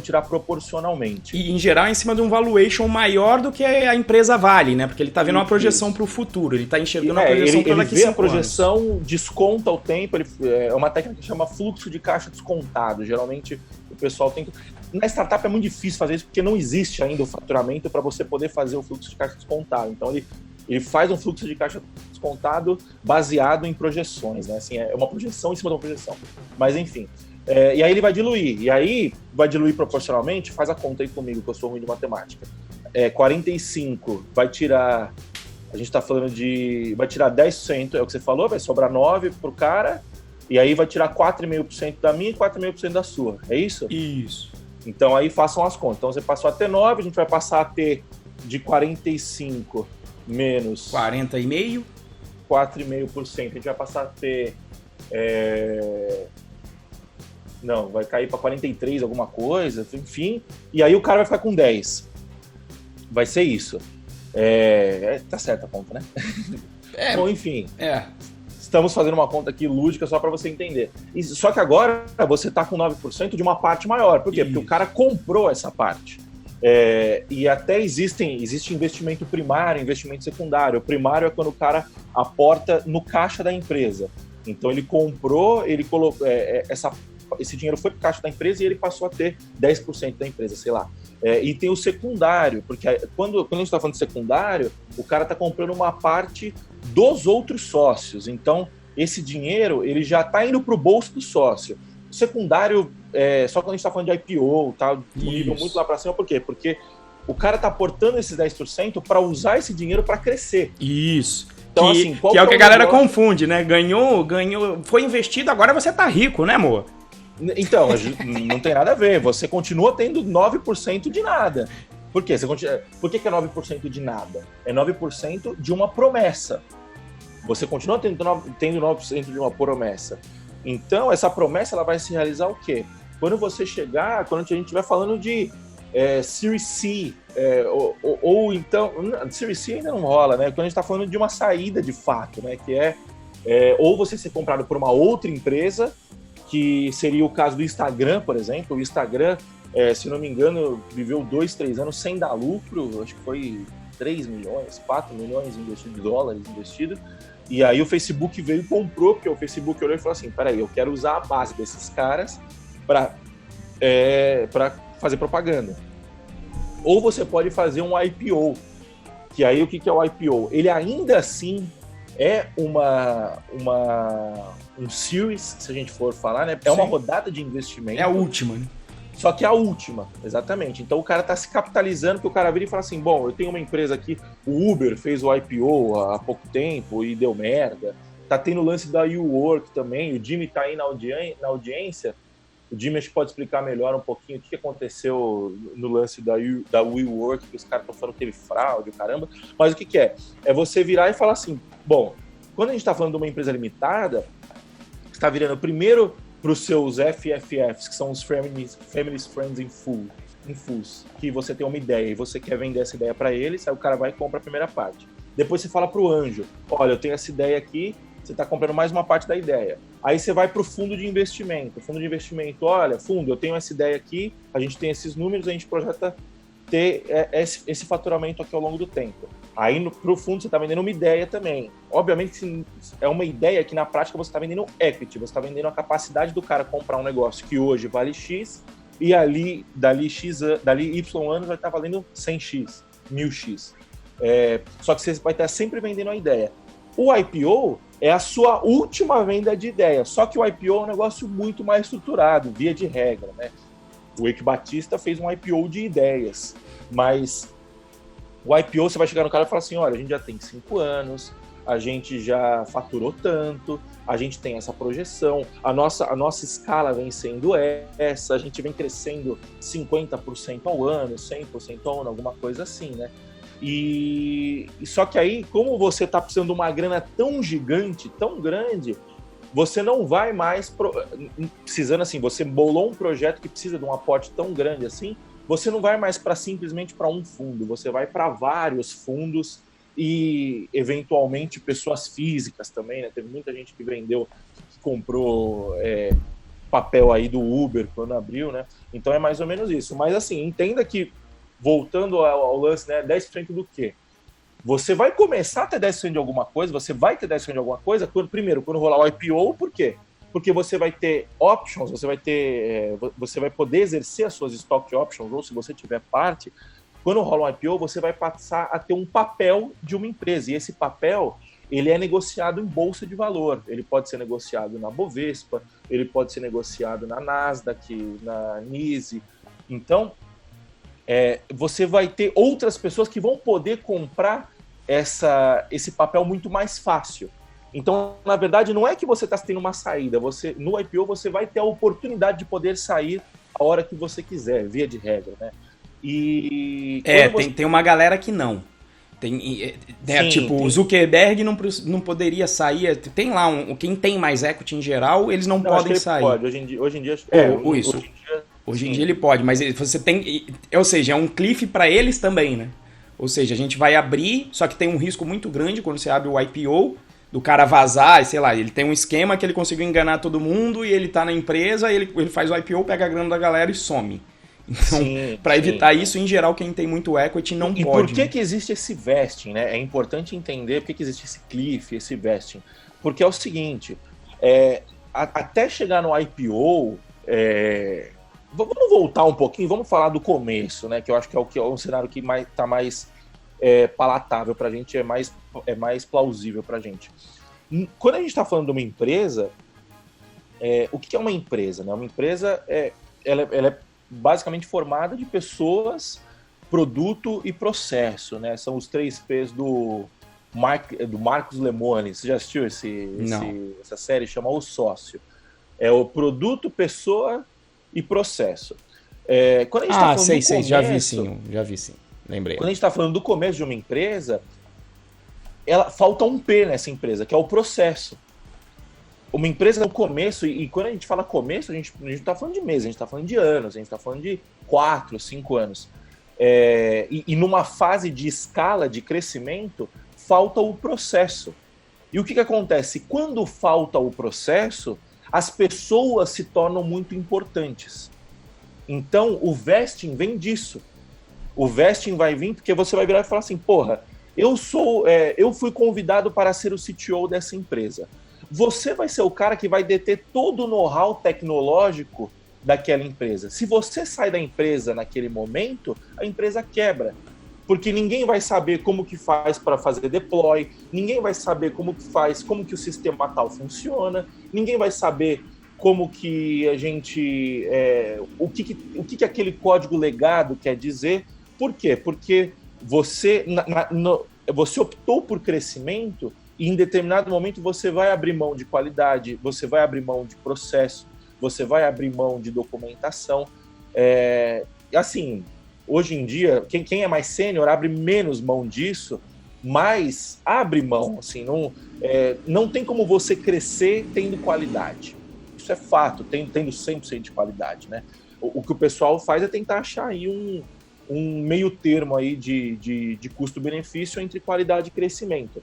tirar proporcionalmente. E em geral em cima de um valuation maior do que a empresa vale, né? Porque ele está vendo uma projeção para o futuro, ele está enxergando a projeção para daqui a 5 anos. Ele vê a projeção, desconta o tempo, é uma técnica que chama fluxo de caixa descontado. Geralmente o pessoal tem que... Na startup é muito difícil fazer isso porque não existe ainda o faturamento para você poder fazer o fluxo de caixa descontado. Então ele faz um fluxo de caixa descontado baseado em projeções, né? Assim, é uma projeção em cima de uma projeção. Mas enfim... e aí ele vai diluir. E aí vai diluir proporcionalmente, faz a conta aí comigo, que eu sou ruim de matemática. 45 vai tirar... A gente tá falando de... Vai tirar 10%, é o que você falou, vai sobrar 9% pro cara, e aí vai tirar 4,5% da minha e 4,5% da sua. É isso? Isso. Então aí façam as contas. Então você passou a ter 9, a gente vai passar a ter de 45 menos... 40,5%. 4,5%. A gente vai passar a ter... Não, vai cair para 43 alguma coisa, enfim. E aí o cara vai ficar com 10. Vai ser isso. Tá certa a conta, né? Bom, enfim. Estamos fazendo uma conta aqui lúdica só para você entender. Só que agora você tá com 9% de uma parte maior. Por quê? Porque o cara comprou essa parte. E até existe investimento primário, investimento secundário. O primário é quando o cara aporta no caixa da empresa. Então ele comprou, ele colocou esse dinheiro foi para o caixa da empresa e ele passou a ter 10% da empresa, sei lá. E tem o secundário, porque quando a gente está falando de secundário, o cara está comprando uma parte dos outros sócios. Então, esse dinheiro ele já está indo para o bolso do sócio. O secundário, só quando a gente está falando de IPO, tá, um nível muito lá para cima, por quê? Porque o cara está aportando esses 10% para usar esse dinheiro para crescer. Isso. Então, assim, que é o que a galera confunde, né? Ganhou, foi investido, agora você tá rico, né, amor? Então, não tem nada a ver. Você continua tendo 9% de nada. Por quê? Por que é 9% de nada? É 9% de uma promessa. Você continua tendo 9% de uma promessa. Então, essa promessa ela vai se realizar o quê? Quando você chegar, quando a gente estiver falando de Series C, ou então... Series C ainda não rola, né? Quando a gente está falando de uma saída de fato, né? Que ou você ser comprado por uma outra empresa, que seria o caso do Instagram, por exemplo. O Instagram, se não me engano, viveu 2-3 anos sem dar lucro, acho que foi 3 milhões, 4 milhões de dólares investido, e aí o Facebook veio e comprou, porque o Facebook olhou e falou assim, peraí, eu quero usar a base desses caras para fazer propaganda. Ou você pode fazer um IPO, que aí o que é o IPO? Ele ainda assim é um series, se a gente for falar, né? É uma rodada de investimento. É a última, né? Só que é a última, exatamente. Então o cara tá se capitalizando, que o cara vira e fala assim, bom, eu tenho uma empresa aqui, o Uber fez o IPO há pouco tempo e deu merda. Tá tendo o lance da WeWork também, o Jimmy tá aí na audiência. O Jimmy acho que pode explicar melhor um pouquinho o que aconteceu no lance da WeWork, que os caras estão falando que teve fraude, caramba. Mas o que é? É você virar e falar assim, bom, quando a gente está falando de uma empresa limitada, você está virando primeiro para os seus FFFs, que são os Families, Friends in Fools, que você tem uma ideia e você quer vender essa ideia para eles, aí o cara vai e compra a primeira parte. Depois você fala para o anjo, olha, eu tenho essa ideia aqui, Você está comprando mais uma parte da ideia. Aí você vai para o fundo de investimento. O fundo de investimento, olha, fundo, eu tenho essa ideia aqui, a gente tem esses números, a gente projeta ter esse faturamento aqui ao longo do tempo. Aí para o fundo você está vendendo uma ideia também. Obviamente é uma ideia que na prática você está vendendo equity, você está vendendo a capacidade do cara comprar um negócio que hoje vale X e dali Y anos vai estar valendo 100X, 1000X. Só que você vai estar sempre vendendo a ideia. O IPO é a sua última venda de ideia, só que o IPO é um negócio muito mais estruturado, via de regra, né? O Eike Batista fez um IPO de ideias, mas o IPO você vai chegar no cara e falar assim, olha, a gente já tem 5 anos, a gente já faturou tanto, a gente tem essa projeção, a nossa escala vem sendo essa, a gente vem crescendo 50% ao ano, 100% ao ano, alguma coisa assim, né? E só que aí, como você está precisando de uma grana tão gigante, tão grande, você não vai mais precisando assim, você bolou um projeto que precisa de um aporte tão grande assim, você não vai mais simplesmente para um fundo, você vai para vários fundos e eventualmente pessoas físicas também, né? Teve muita gente que vendeu, que comprou papel aí do Uber quando abriu, né? Então é mais ou menos isso. Mas assim, entenda que, voltando ao lance, né, 10% do quê? Você vai começar a ter 10% de alguma coisa, você vai ter 10% de alguma coisa, primeiro, quando rolar o IPO, por quê? Porque você vai ter options, você vai poder exercer as suas stock options, ou se você tiver parte, quando rola um IPO, você vai passar a ter um papel de uma empresa, e esse papel, ele é negociado em bolsa de valor, ele pode ser negociado na Bovespa, ele pode ser negociado na Nasdaq, na NYSE, então você vai ter outras pessoas que vão poder comprar esse papel muito mais fácil. Então, na verdade, não é que você está tendo uma saída. No IPO, você vai ter a oportunidade de poder sair a hora que você quiser, via de regra, né? E tem uma galera que não. O Zuckerberg não poderia sair. Tem lá, quem tem mais equity em geral, eles não podem sair. Pode. Hoje em dia Hoje em dia ele pode, mas você tem... Ou seja, é um cliff para eles também, né? Ou seja, a gente vai abrir, só que tem um risco muito grande quando você abre o IPO, do cara vazar, sei lá, ele tem um esquema que ele conseguiu enganar todo mundo e ele tá na empresa, ele faz o IPO, pega a grana da galera e some. Então, para evitar isso, em geral, quem tem muito equity não pode. E por que existe esse vesting, né? É importante entender por que existe esse cliff, esse vesting. Porque é o seguinte, até chegar no IPO... Vamos voltar um pouquinho, vamos falar do começo, né? Que eu acho que é um cenário que está mais palatável para a gente, é mais plausível para a gente. Quando a gente está falando de uma empresa, o que é uma empresa? Né? Uma empresa ela é basicamente formada de pessoas, produto e processo, né? São os 3 P's do Marcos Lemoine. Você já assistiu essa série? Chama O Sócio. É o produto, pessoa e processo. Quando a gente tá falando do começo, já vi sim, lembrei. Quando a gente está falando do começo de uma empresa, falta um P nessa empresa, que é o processo. Uma empresa no começo, e quando a gente fala começo, a gente não está falando de meses, a gente está falando de anos, a gente está falando de 4, 5 anos. E numa fase de escala, de crescimento, falta o processo. E o que acontece? Quando falta o processo, as pessoas se tornam muito importantes. Então, o vesting vem disso. O vesting vai vir porque você vai virar e falar assim, porra, eu fui convidado para ser o CTO dessa empresa. Você vai ser o cara que vai deter todo o know-how tecnológico daquela empresa. Se você sai da empresa naquele momento, a empresa quebra. Porque ninguém vai saber como que faz para fazer deploy, ninguém vai saber como que o sistema tal funciona, ninguém vai saber como que a gente... o que aquele código legado quer dizer. Por quê? Porque você optou por crescimento e em determinado momento você vai abrir mão de qualidade, você vai abrir mão de processo, você vai abrir mão de documentação. Assim... Hoje em dia, quem é mais sênior abre menos mão disso, mas abre mão. Assim, não tem como você crescer tendo qualidade. Isso é fato, tendo 100% de qualidade. Né? O que o pessoal faz é tentar achar aí um meio termo aí de custo-benefício entre qualidade e crescimento.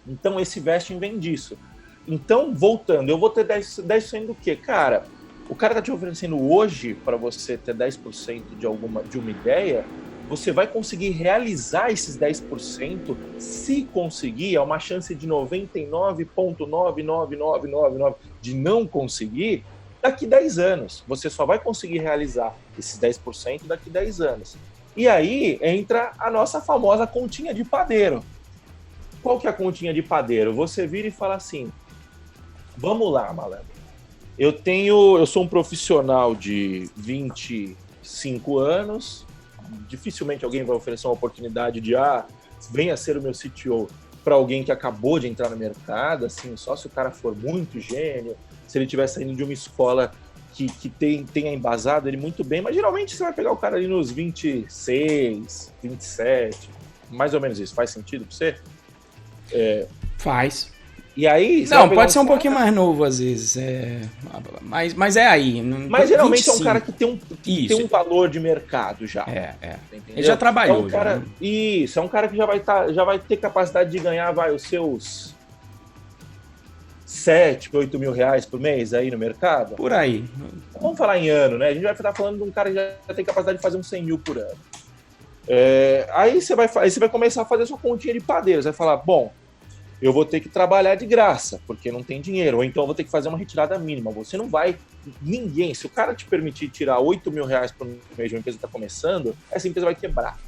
Então, esse vesting vem disso. Então, voltando, eu vou ter 10% do quê? Cara, o cara tá te oferecendo hoje para você ter 10% de uma ideia, você vai conseguir realizar esses 10%, se conseguir, é uma chance de 99,99999 de não conseguir, daqui 10 anos. Você só vai conseguir realizar esses 10% daqui 10 anos. E aí entra a nossa famosa continha de padeiro. Qual que é a continha de padeiro? Você vira e fala assim, vamos lá, malandro. Eu sou um profissional de 25 anos, dificilmente alguém vai oferecer uma oportunidade de venha ser o meu CTO para alguém que acabou de entrar no mercado, assim, só se o cara for muito gênio, se ele estiver saindo de uma escola que tenha embasado ele muito bem, mas geralmente você vai pegar o cara ali nos 26, 27, mais ou menos isso. Faz sentido para você? Faz. E aí... Não, pode ser um pouquinho mais novo às vezes, mas é aí. Mas geralmente 25. É um cara que tem um valor de mercado já. Ele já trabalhou. É um cara, isso, é um cara que já vai ter capacidade de ganhar os seus 7, 8 mil reais por mês aí no mercado. Por aí. Vamos falar em ano, né? A gente vai estar falando de um cara que já tem capacidade de fazer uns 100 mil por ano. Aí você vai começar a fazer sua continha de padeiro. Você vai falar, bom, eu vou ter que trabalhar de graça, porque não tem dinheiro. Ou então eu vou ter que fazer uma retirada mínima. Você não vai... Ninguém... Se o cara te permitir tirar 8 mil reais por mês de uma empresa que está começando, essa empresa vai quebrar.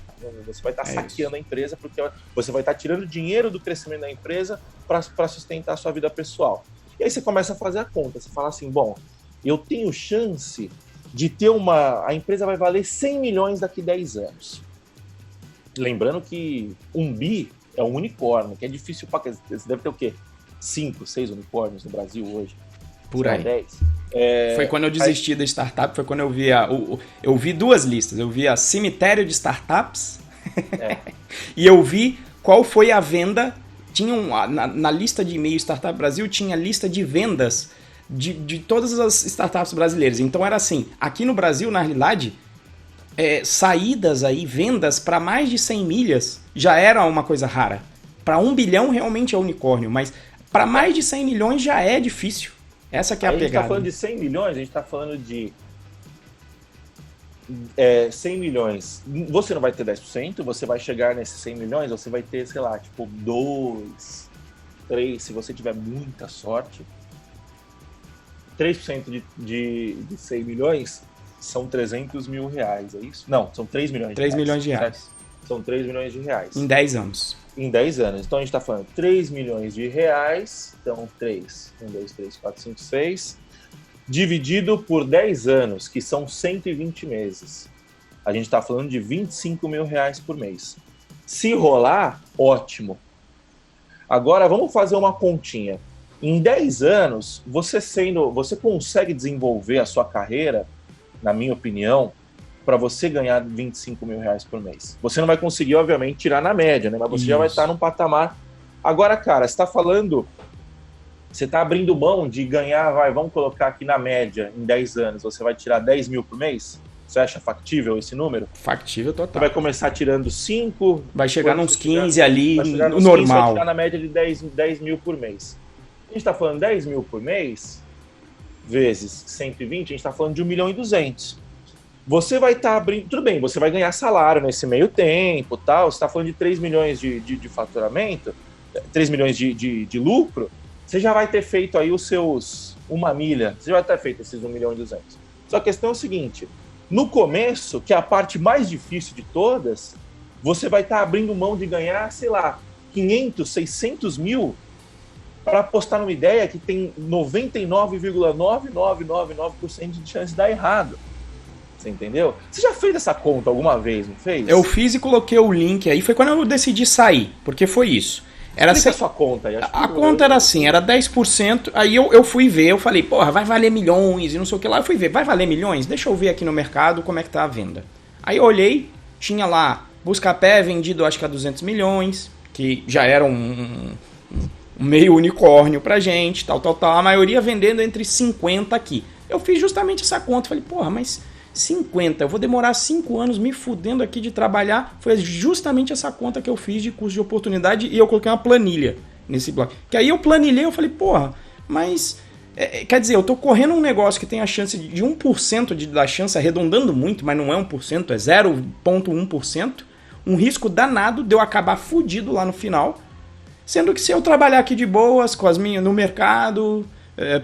Você vai estar saqueando a empresa, porque você vai estar tirando dinheiro do crescimento da empresa para sustentar a sua vida pessoal. E aí você começa a fazer a conta. Você fala assim, bom, eu tenho chance de ter a empresa vai valer 100 milhões daqui 10 anos. Lembrando que 1 bi é um unicórnio, que é difícil para... Você deve ter o quê? 5, 6 unicórnios no Brasil hoje? Por aí. 10. Foi quando eu desisti da startup, foi quando eu vi eu vi 2 listas. Eu vi a cemitério de startups e eu vi qual foi a venda. Na lista de e-mail Startup Brasil tinha lista de vendas de todas as startups brasileiras. Então era assim, aqui no Brasil, na realidade, saídas aí, vendas para mais de 100 milhas já era uma coisa rara. Para 1 bilhão realmente é unicórnio, mas para mais de 100 milhões já é difícil. Essa que é a pegada. A gente está falando de 100 milhões, a gente está falando de 100 milhões. Você não vai ter 10%, você vai chegar nesses 100 milhões, você vai ter, sei lá, tipo 2, 3, se você tiver muita sorte. 3% de 100 milhões são 300 mil reais, é isso? Não, são 3 milhões de reais. 3 milhões de reais. São 3 milhões de reais. Em 10 anos. Em 10 anos. Então a gente está falando 3 milhões de reais, então 3, 1, 2, 3, 4, 5, 6, dividido por 10 anos, que são 120 meses. A gente está falando de 25 mil reais por mês. Se rolar, ótimo. Agora vamos fazer uma continha. Em 10 anos, você consegue desenvolver a sua carreira, na minha opinião, para você ganhar 25 mil reais por mês. Você não vai conseguir, obviamente, tirar na média, né? Mas você já vai estar num patamar. Agora, cara, você está abrindo mão de ganhar, vamos colocar aqui na média, em 10 anos, você vai tirar 10 mil por mês? Você acha factível esse número? Factível total. Você vai começar tirando 5... Vai chegar nos 15 ali, no normal. Vai tirar na média de 10 mil por mês. A gente está falando 10 mil por mês, vezes 120, a gente está falando de 1.200.000. Você vai estar abrindo... Tudo bem, você vai ganhar salário nesse meio tempo, tal. Você está falando de 3 milhões de faturamento, 3 milhões de lucro, você já vai ter feito aí os seus 1 milha, você já vai ter feito esses 1.200.000. Só que a questão é o seguinte, no começo, que é a parte mais difícil de todas, você vai estar abrindo mão de ganhar, sei lá, 500, 600 mil para apostar numa ideia que tem 99,9999% de chance de dar errado. Você entendeu? Você já fez essa conta alguma vez, não fez? Eu fiz e coloquei o link aí. Foi quando eu decidi sair, porque foi isso. Explica a sua conta aí. A conta era assim, era 10%. Aí eu fui ver, eu falei, porra, vai valer milhões e não sei o que lá. Eu fui ver, vai valer milhões? Deixa eu ver aqui no mercado como é que tá a venda. Aí eu olhei, tinha lá, Buscapé vendido acho que a 200 milhões, que já era um meio unicórnio pra gente, tal. A maioria vendendo entre 50 aqui. Eu fiz justamente essa conta, falei, porra, mas 50, eu vou demorar 5 anos me fudendo aqui de trabalhar. Foi justamente essa conta que eu fiz de custo de oportunidade e eu coloquei uma planilha nesse bloco. Que aí eu planilhei, eu falei, porra, mas... quer dizer, eu tô correndo um negócio que tem a chance de 1% da chance, arredondando muito, mas não é 1%, é 0,1%, um risco danado de eu acabar fudido lá no final, sendo que se eu trabalhar aqui de boas, com as minhas no mercado,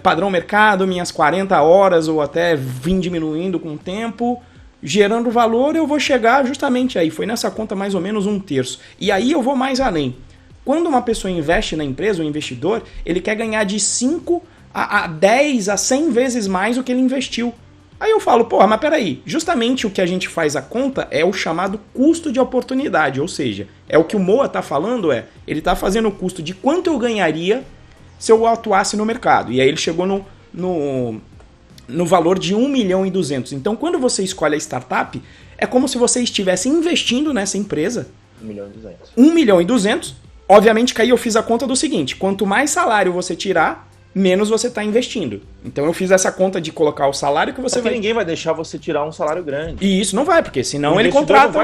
padrão mercado, minhas 40 horas ou até vim diminuindo com o tempo, gerando valor, eu vou chegar justamente aí, foi nessa conta mais ou menos 1/3. E aí eu vou mais além. Quando uma pessoa investe na empresa, o investidor, ele quer ganhar de 5 a 10, a 100 vezes mais do que ele investiu. Aí eu falo, porra, mas peraí, justamente o que a gente faz a conta é o chamado custo de oportunidade, ou seja, é o que o Moa tá falando, ele tá fazendo o custo de quanto eu ganharia se eu atuasse no mercado. E aí ele chegou no valor de 1.200.000. Então quando você escolhe a startup, é como se você estivesse investindo nessa empresa 1.200.000. Obviamente que aí eu fiz a conta do seguinte, quanto mais salário você tirar, menos você está investindo. Então eu fiz essa conta de colocar o salário que você vai... ninguém vai deixar você tirar um salário grande. E isso não vai, porque senão ele contrata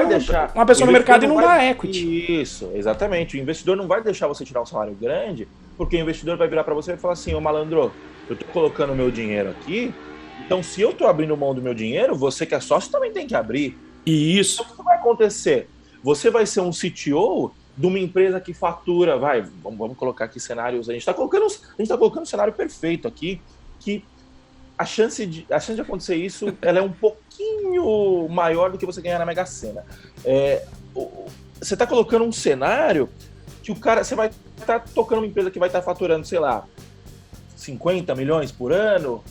uma pessoa no mercado e não dá equity. Isso, exatamente. O investidor não vai deixar você tirar um salário grande, porque o investidor vai virar para você e falar assim, ô malandro, eu tô colocando meu dinheiro aqui, então se eu tô abrindo mão do meu dinheiro, você que é sócio também tem que abrir. Isso. Então o que vai acontecer? Você vai ser um CTO de uma empresa que fatura, vamos colocar aqui cenários, a gente tá colocando um cenário perfeito aqui, que a chance de acontecer isso, ela é um pouquinho maior do que você ganhar na Mega Sena. Você tá colocando um cenário que você vai estar tocando uma empresa que vai estar faturando, sei lá, 50 milhões por ano,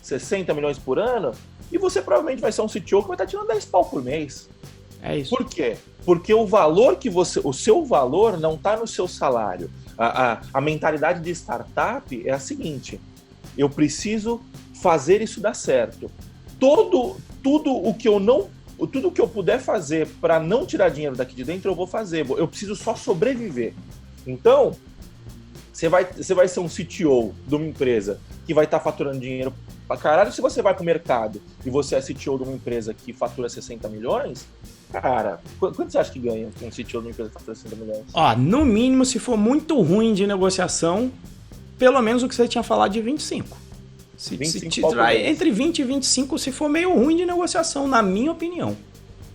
60 milhões por ano, e você provavelmente vai ser um CTO que vai estar tirando 10 pau por mês. É isso. Por quê? Porque o valor o seu valor não está no seu salário. A mentalidade de startup é a seguinte: eu preciso fazer isso dar certo. Tudo o que eu puder fazer para não tirar dinheiro daqui de dentro, eu vou fazer. Eu preciso só sobreviver. Então, você vai ser um CTO de uma empresa que vai estar faturando dinheiro pra caralho. Se você vai pro mercado e você é CTO de uma empresa que fatura 60 milhões, cara, quanto você acha que ganha um CTO de uma empresa que fatura 60 milhões? No mínimo, se for muito ruim de negociação, pelo menos o que você tinha falado de 25. Entre 20 e 25 se for meio ruim de negociação, na minha opinião.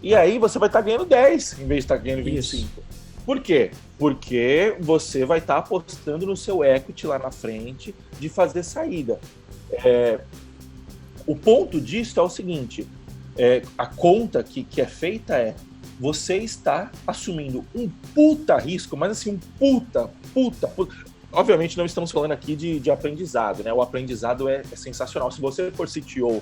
E aí você vai estar ganhando 10 em vez de estar ganhando 25. Isso. Por quê? Porque você vai estar apostando no seu equity lá na frente de fazer saída. O ponto disso é o seguinte, a conta que é feita você está assumindo um puta risco, mas assim, um puta. Obviamente não estamos falando aqui de aprendizado, né? O aprendizado é sensacional. Se você for CTO,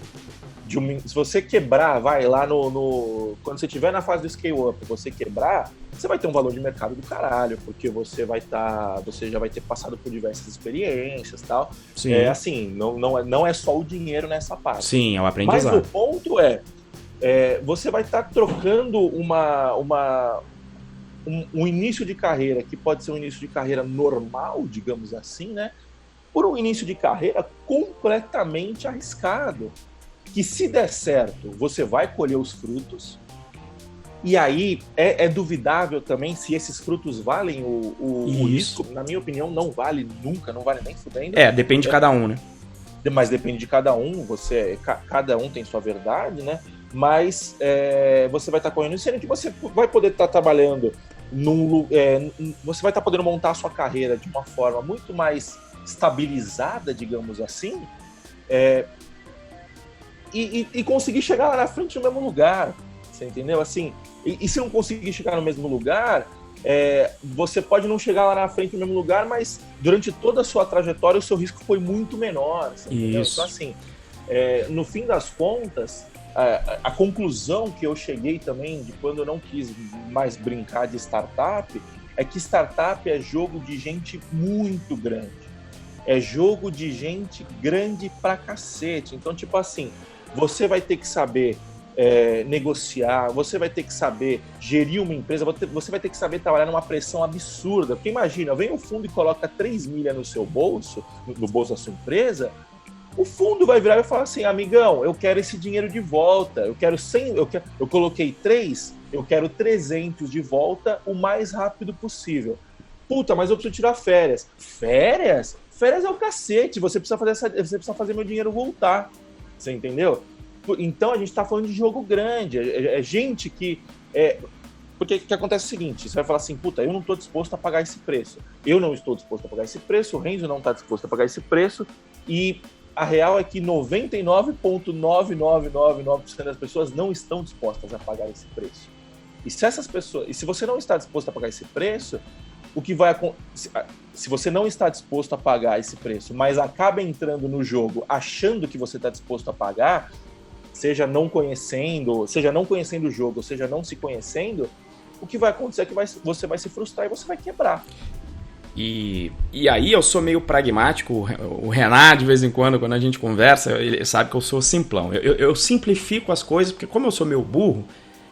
se você quebrar, vai lá quando você estiver na fase do scale-up, você quebrar, você vai ter um valor de mercado do caralho, porque você já vai ter passado por diversas experiências e tal. Sim. Assim, não é só o dinheiro nessa parte. Sim, é o aprendizado. Mas o ponto você vai estar trocando um início de carreira, que pode ser um início de carreira normal, digamos assim, né? Por um início de carreira completamente arriscado. Que se der certo, você vai colher os frutos. E aí é duvidável também se esses frutos valem o risco. Na minha opinião, não vale nunca, não vale nem fudendo. Depende de cada um, né? Mas depende de cada um, cada um tem sua verdade, né? Mas você vai estar correndo isso, sendo que você vai poder estar trabalhando você vai estar podendo montar a sua carreira de uma forma muito mais estabilizada, digamos assim, e conseguir chegar lá na frente no mesmo lugar, você entendeu? Assim, e se não conseguir chegar no mesmo lugar, você pode não chegar lá na frente no mesmo lugar, mas durante toda a sua trajetória o seu risco foi muito menor, você entendeu? Então, assim, no fim das contas, a conclusão que eu cheguei também de quando eu não quis mais brincar de startup é que startup é jogo de gente muito grande. É jogo de gente grande pra cacete. Então, tipo assim, você vai ter que saber negociar, você vai ter que saber gerir uma empresa, você vai ter que saber trabalhar numa pressão absurda. Porque imagina, vem um fundo e coloca 3 milha no seu bolso, no bolso da sua empresa, o fundo vai virar e falar assim, amigão, eu quero esse dinheiro de volta, eu quero 100, eu coloquei 3, eu quero 300 de volta o mais rápido possível. Puta, mas eu preciso tirar férias. Férias? férias é o cacete, você precisa fazer meu dinheiro voltar, você entendeu? Então a gente tá falando de jogo grande, é gente que... Porque o que acontece é o seguinte, você vai falar assim, puta, eu não estou disposto a pagar esse preço. Eu não estou disposto a pagar esse preço, o Renzo não está disposto a pagar esse preço, e a real é que 99,9999% das pessoas não estão dispostas a pagar esse preço. E se você não está disposto a pagar esse preço, o que vai se você não está disposto a pagar esse preço, mas acaba entrando no jogo achando que você está disposto a pagar, seja não conhecendo o jogo, seja não se conhecendo, o que vai acontecer é que você vai se frustrar e você vai quebrar. E aí eu sou meio pragmático, o Renato, de vez em quando a gente conversa, ele sabe que eu sou simplão. Eu simplifico as coisas, porque como eu sou meio burro,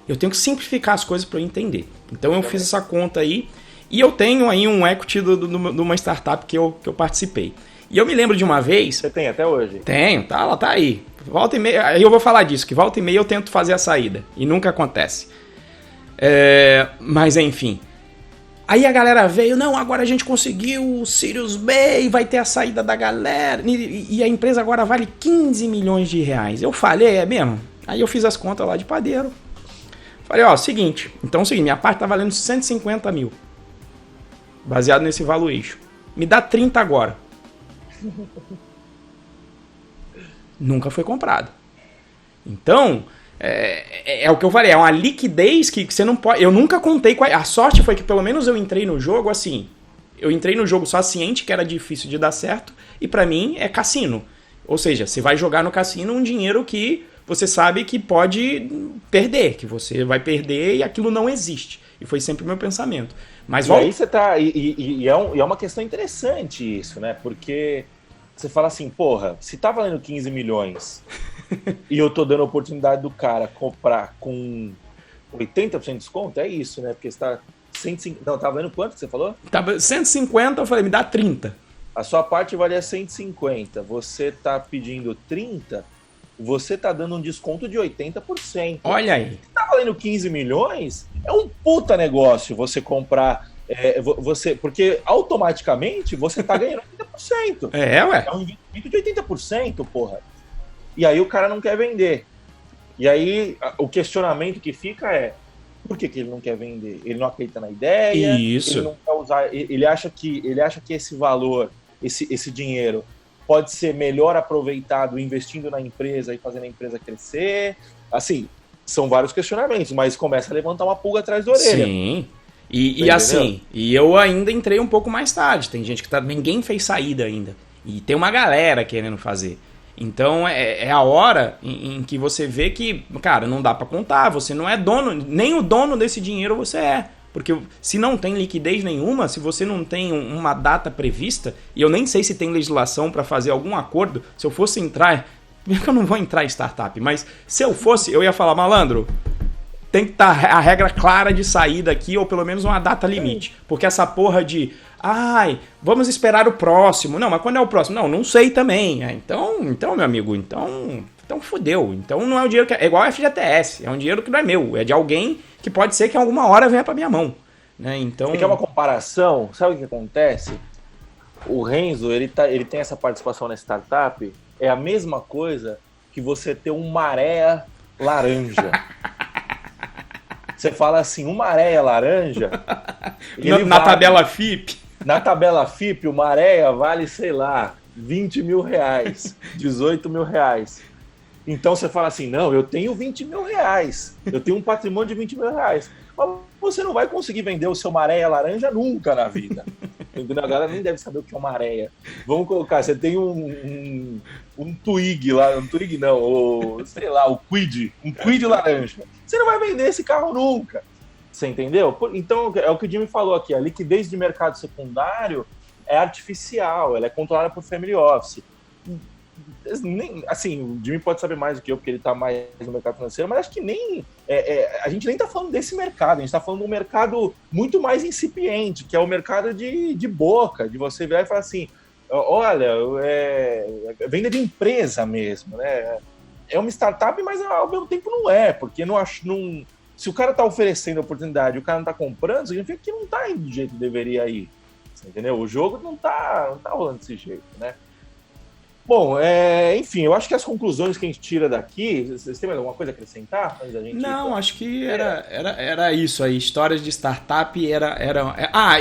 eu tenho que simplificar as coisas para eu entender. Então eu fiz essa conta aí, e eu tenho aí um equity de uma startup que eu participei. E eu me lembro de uma vez... Você tem até hoje? Tenho, ela tá aí. Volta e meia, aí eu vou falar disso, que volta e meia eu tento fazer a saída, e nunca acontece. Mas enfim. Aí a galera veio, não, agora a gente conseguiu o Sirius B e vai ter a saída da galera, e a empresa agora vale 15 milhões de reais. Eu falei, é mesmo? Aí eu fiz as contas lá de padeiro. Falei, ó, seguinte, então é o seguinte, minha parte tá valendo 150 mil. Baseado nesse valuation. Me dá 30 agora. Nunca foi comprado. Então, é o que eu falei, é uma liquidez que você não pode... Eu nunca contei com a sorte foi que pelo menos eu entrei no jogo assim. Eu entrei no jogo só ciente que era difícil de dar certo, e pra mim é cassino. Ou seja, você vai jogar no cassino um dinheiro que você sabe que pode perder, que você vai perder e aquilo não existe. E foi sempre o meu pensamento. Mas aí você tá... E é uma questão interessante isso, né? Porque você fala assim, porra, se tá valendo 15 milhões e eu tô dando a oportunidade do cara comprar com 80% de desconto, é isso, né? Porque você tá... 150, não, tá valendo quanto que você falou? Tava 150, eu falei, me dá 30. A sua parte valia 150, você tá pedindo 30, você tá dando um desconto de 80%. Olha aí. Se tá valendo 15 milhões, é um puta negócio você comprar, porque automaticamente você tá ganhando 80%. Ué. É um investimento de 80%, porra. E aí o cara não quer vender. E aí o questionamento que fica é, por que ele não quer vender? Ele não acredita na ideia? Isso. Ele não quer usar, ele acha que esse valor, esse dinheiro pode ser melhor aproveitado investindo na empresa e fazendo a empresa crescer. Assim, são vários questionamentos, mas começa a levantar uma pulga atrás da orelha. Sim. E assim, e eu ainda entrei um pouco mais tarde. Tem gente que ninguém fez saída ainda. E tem uma galera querendo fazer. Então é a hora em que você vê que, cara, não dá pra contar. Você não é dono, nem o dono desse dinheiro você é. Porque se não tem liquidez nenhuma, se você não tem uma data prevista, e eu nem sei se tem legislação para fazer algum acordo, se eu fosse entrar, primeiro que eu não vou entrar em startup, mas se eu fosse, eu ia falar, malandro, tem que estar a regra clara de saída aqui, ou pelo menos uma data limite. Porque essa porra de, vamos esperar o próximo. Não, mas quando é o próximo? Não sei também. Então meu amigo, então fudeu. Então não é o dinheiro que... É igual ao FGTS, é um dinheiro que não é meu, é de alguém que pode ser que em alguma hora venha pra minha mão. Né? Então... Você quer uma comparação? Sabe o que acontece? O Renzo, ele tem essa participação na startup, é a mesma coisa que você ter um maré laranja. Você fala assim, uma areia laranja... na tabela FIP? Na tabela FIP, uma areia vale, sei lá, 20 mil reais, 18 mil reais. Então você fala assim, não, eu tenho 20 mil reais, eu tenho um patrimônio de 20 mil reais. Mas você não vai conseguir vender o seu maréia laranja nunca na vida. Entendeu? A galera nem deve saber o que é uma areia. Vamos colocar, você tem um Twig lá, um Twig não, sei lá, um Kwid laranja. Você não vai vender esse carro nunca. Você entendeu? Então é o que o Jimmy falou aqui, a liquidez de mercado secundário é artificial, ela é controlada por family office. Assim, o Jimmy pode saber mais do que eu, porque ele está mais no mercado financeiro, mas acho que a gente nem está falando desse mercado, a gente está falando de um mercado muito mais incipiente, que é o mercado de boca, de você virar e falar assim, olha, venda de empresa mesmo, né? É uma startup, mas ao mesmo tempo não é, porque se o cara está oferecendo a oportunidade e o cara não está comprando, significa que não está indo do jeito que deveria ir. entendeu? O jogo não tá rolando desse jeito, né? Bom, enfim, eu acho que as conclusões que a gente tira daqui, vocês têm mais alguma coisa a acrescentar? Antes da gente Não, acho que era isso aí. Histórias de startup era.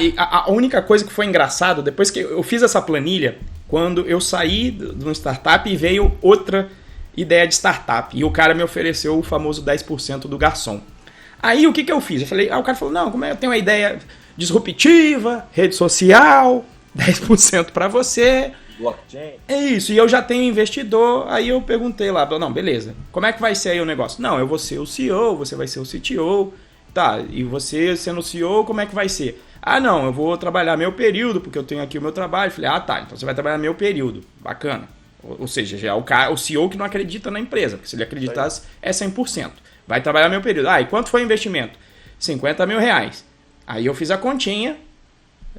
E a única coisa que foi engraçado, depois que eu fiz essa planilha, quando eu saí de uma startup e veio outra ideia de startup. E o cara me ofereceu o famoso 10% do garçom. Aí o que eu fiz? O cara falou, não, como é, eu tenho uma ideia disruptiva, rede social, 10% para você. Blockchain. É isso, e eu já tenho investidor, aí eu perguntei lá, não, beleza, como é que vai ser aí o negócio? Não, eu vou ser o CEO, você vai ser o CTO, tá, e você sendo o CEO, como é que vai ser? Ah, não, eu vou trabalhar meu período, porque eu tenho aqui o meu trabalho. Falei, tá, então você vai trabalhar meu período, bacana. Ou seja, já é o CEO que não acredita na empresa, porque se ele acreditasse é 100%. Vai trabalhar meu período. E quanto foi o investimento? 50 mil reais. Aí eu fiz a continha,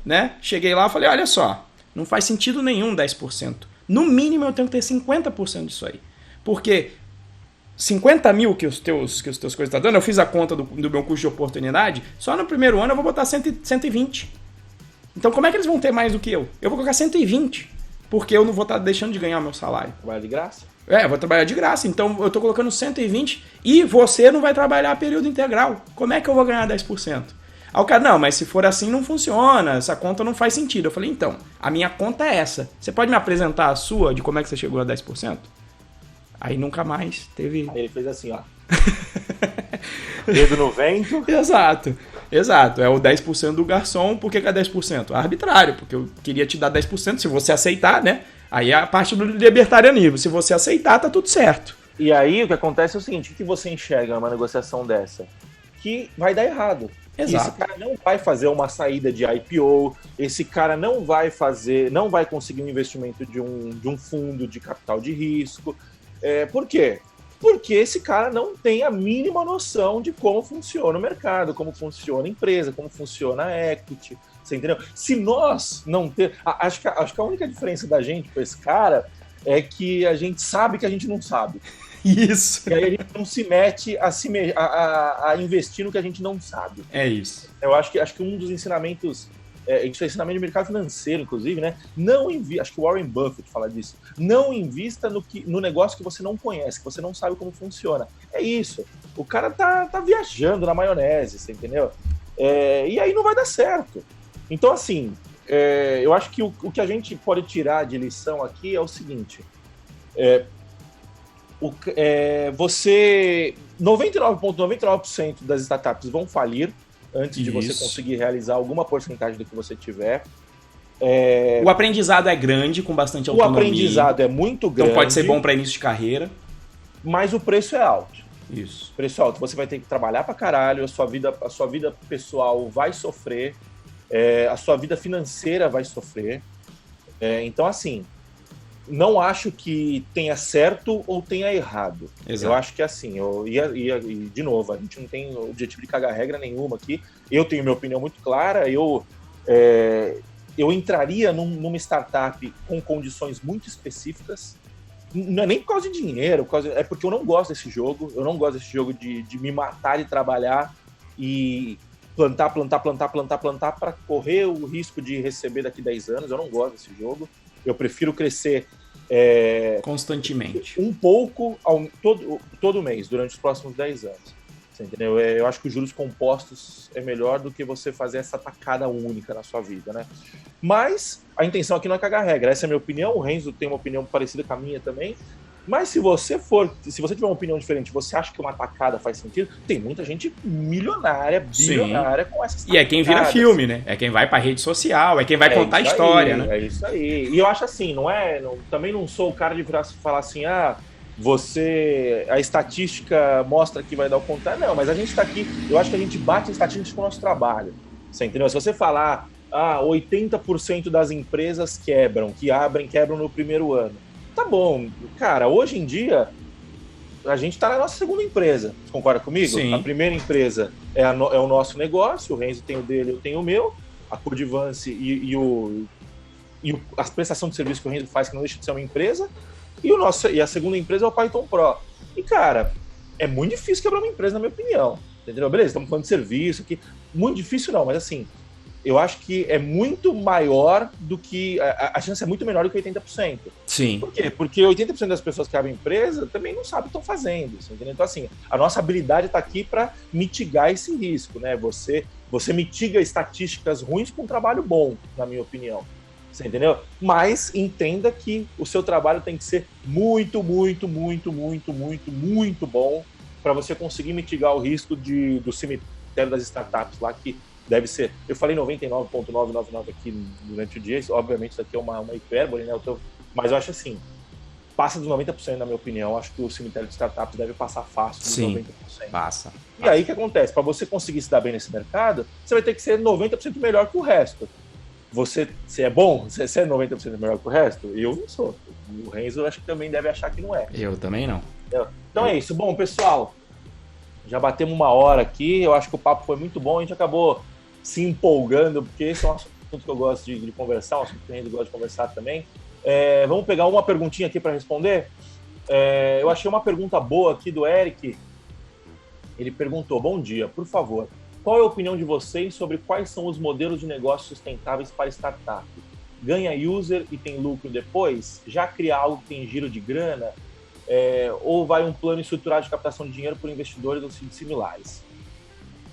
né, cheguei lá e falei, olha só, não faz sentido nenhum 10%. No mínimo eu tenho que ter 50% disso aí. Porque 50 mil que os teus coisas estão dando, eu fiz a conta do meu custo de oportunidade, só no primeiro ano eu vou botar 120. Então como é que eles vão ter mais do que eu? Eu vou colocar 120, porque eu não vou estar deixando de ganhar o meu salário. Trabalhar de graça? Eu vou trabalhar de graça, então eu estou colocando 120 e você não vai trabalhar período integral. Como é que eu vou ganhar 10%? Aí o cara, não, mas se for assim não funciona, essa conta não faz sentido. Eu falei, então, a minha conta é essa. Você pode me apresentar a sua, de como é que você chegou a 10%? Aí nunca mais teve... Aí ele fez assim, ó. Dedo no vento. Exato. É o 10% do garçom. Por que é 10%? Arbitrário, porque eu queria te dar 10%, se você aceitar, né? Aí é a parte do libertarianismo. Se você aceitar, tá tudo certo. E aí o que acontece é o seguinte, o que você enxerga numa negociação dessa? Que vai dar errado. Exato. Esse cara não vai fazer uma saída de IPO, esse cara não vai conseguir um investimento de um fundo de capital de risco. Por quê? Porque esse cara não tem a mínima noção de como funciona o mercado, como funciona a empresa, como funciona a equity. Você entendeu? Se nós não ter... Acho que a única diferença da gente com esse cara é que a gente sabe que a gente não sabe. Isso. E aí a gente não se mete a investir no que a gente não sabe. É isso. Eu acho que um dos ensinamentos, isso é ensinamento de mercado financeiro, inclusive, né? Acho que o Warren Buffett fala disso. Não invista no negócio que você não conhece, que você não sabe como funciona. É isso. O cara tá viajando na maionese, você entendeu? E aí não vai dar certo. Então, assim, eu acho que o que a gente pode tirar de lição aqui é o seguinte... 99,99% das startups vão falir antes de você conseguir realizar alguma porcentagem do que você tiver. O aprendizado é grande, com bastante autonomia. O aprendizado é muito grande. Então pode ser bom para início de carreira. Mas o preço é alto. Isso. O preço é alto. Você vai ter que trabalhar pra caralho, a sua vida pessoal vai sofrer, a sua vida financeira vai sofrer. Então, assim... Não acho que tenha certo ou tenha errado. Exato. Eu acho que assim, e de novo, a gente não tem o objetivo de cagar regra nenhuma aqui. Eu tenho minha opinião muito clara. Eu entraria numa startup com condições muito específicas. Não é nem por causa de dinheiro, é porque eu não gosto desse jogo. Eu não gosto desse jogo de me matar e trabalhar e plantar para correr o risco de receber daqui 10 anos. Eu não gosto desse jogo. Eu prefiro crescer constantemente. Um pouco todo mês, durante os próximos 10 anos. Você entendeu? Eu acho que os juros compostos é melhor do que você fazer essa tacada única na sua vida, né? Mas a intenção aqui não é cagar regra. Essa é a minha opinião. O Renzo tem uma opinião parecida com a minha também. Mas se você tiver uma opinião diferente, você acha que uma tacada faz sentido, tem muita gente milionária, bilionária com essas tacadas. E é quem vira filme, né? É quem vai pra rede social, é quem vai contar a história, né? É isso aí. E eu acho assim, também não sou o cara de falar assim, a estatística mostra que vai dar o contrário. Não, mas a gente tá aqui, eu acho que a gente bate em estatísticas com o nosso trabalho. Você entendeu? Se você falar, 80% das empresas quebram no primeiro ano. Tá bom, cara, hoje em dia a gente tá na nossa segunda empresa, você concorda comigo? Sim. A primeira empresa é o nosso negócio, o Renzo tem o dele, eu tenho o meu, a Codivance e a prestação de serviço que o Renzo faz, que não deixa de ser uma empresa, e a segunda empresa é o Python Pro. E, cara, é muito difícil quebrar uma empresa, na minha opinião, entendeu? Beleza, estamos falando de serviço aqui, muito difícil não, mas assim, eu acho que é muito maior do que... A chance é muito menor do que 80%. Sim. Por quê? Porque 80% das pessoas que abrem empresa também não sabem o que estão fazendo. Entendeu? Então, assim, a nossa habilidade está aqui para mitigar esse risco, né? Você mitiga estatísticas ruins com um trabalho bom, na minha opinião. Você entendeu? Mas entenda que o seu trabalho tem que ser muito, muito, muito, muito, muito, muito bom para você conseguir mitigar o risco do cemitério das startups lá, que deve ser... Eu falei 99,999 aqui durante o dia, obviamente isso aqui é uma hipérbole, né? Mas eu acho assim, passa dos 90%, na minha opinião. Eu acho que o cemitério de startups deve passar fácil dos 90%. Passa. E aí o que acontece? Para você conseguir se dar bem nesse mercado, você vai ter que ser 90% melhor que o resto. Você é bom? Você é 90% melhor que o resto? Eu não sou. O Renzo acho que também deve achar que não é. Eu também não. Então é isso. Bom, pessoal, já batemos 1 hora aqui. Eu acho que o papo foi muito bom. A gente acabou se empolgando, porque esse é um assunto que eu gosto de conversar, um assunto que o Renzo gosta de conversar também. Vamos pegar uma perguntinha aqui para responder? Eu achei uma pergunta boa aqui do Eric. Ele perguntou: bom dia, por favor, qual é a opinião de vocês sobre quais são os modelos de negócios sustentáveis para startup? Ganha user e tem lucro depois? Já cria algo que tem giro de grana? Ou vai um plano estruturado de captação de dinheiro por investidores ou similares?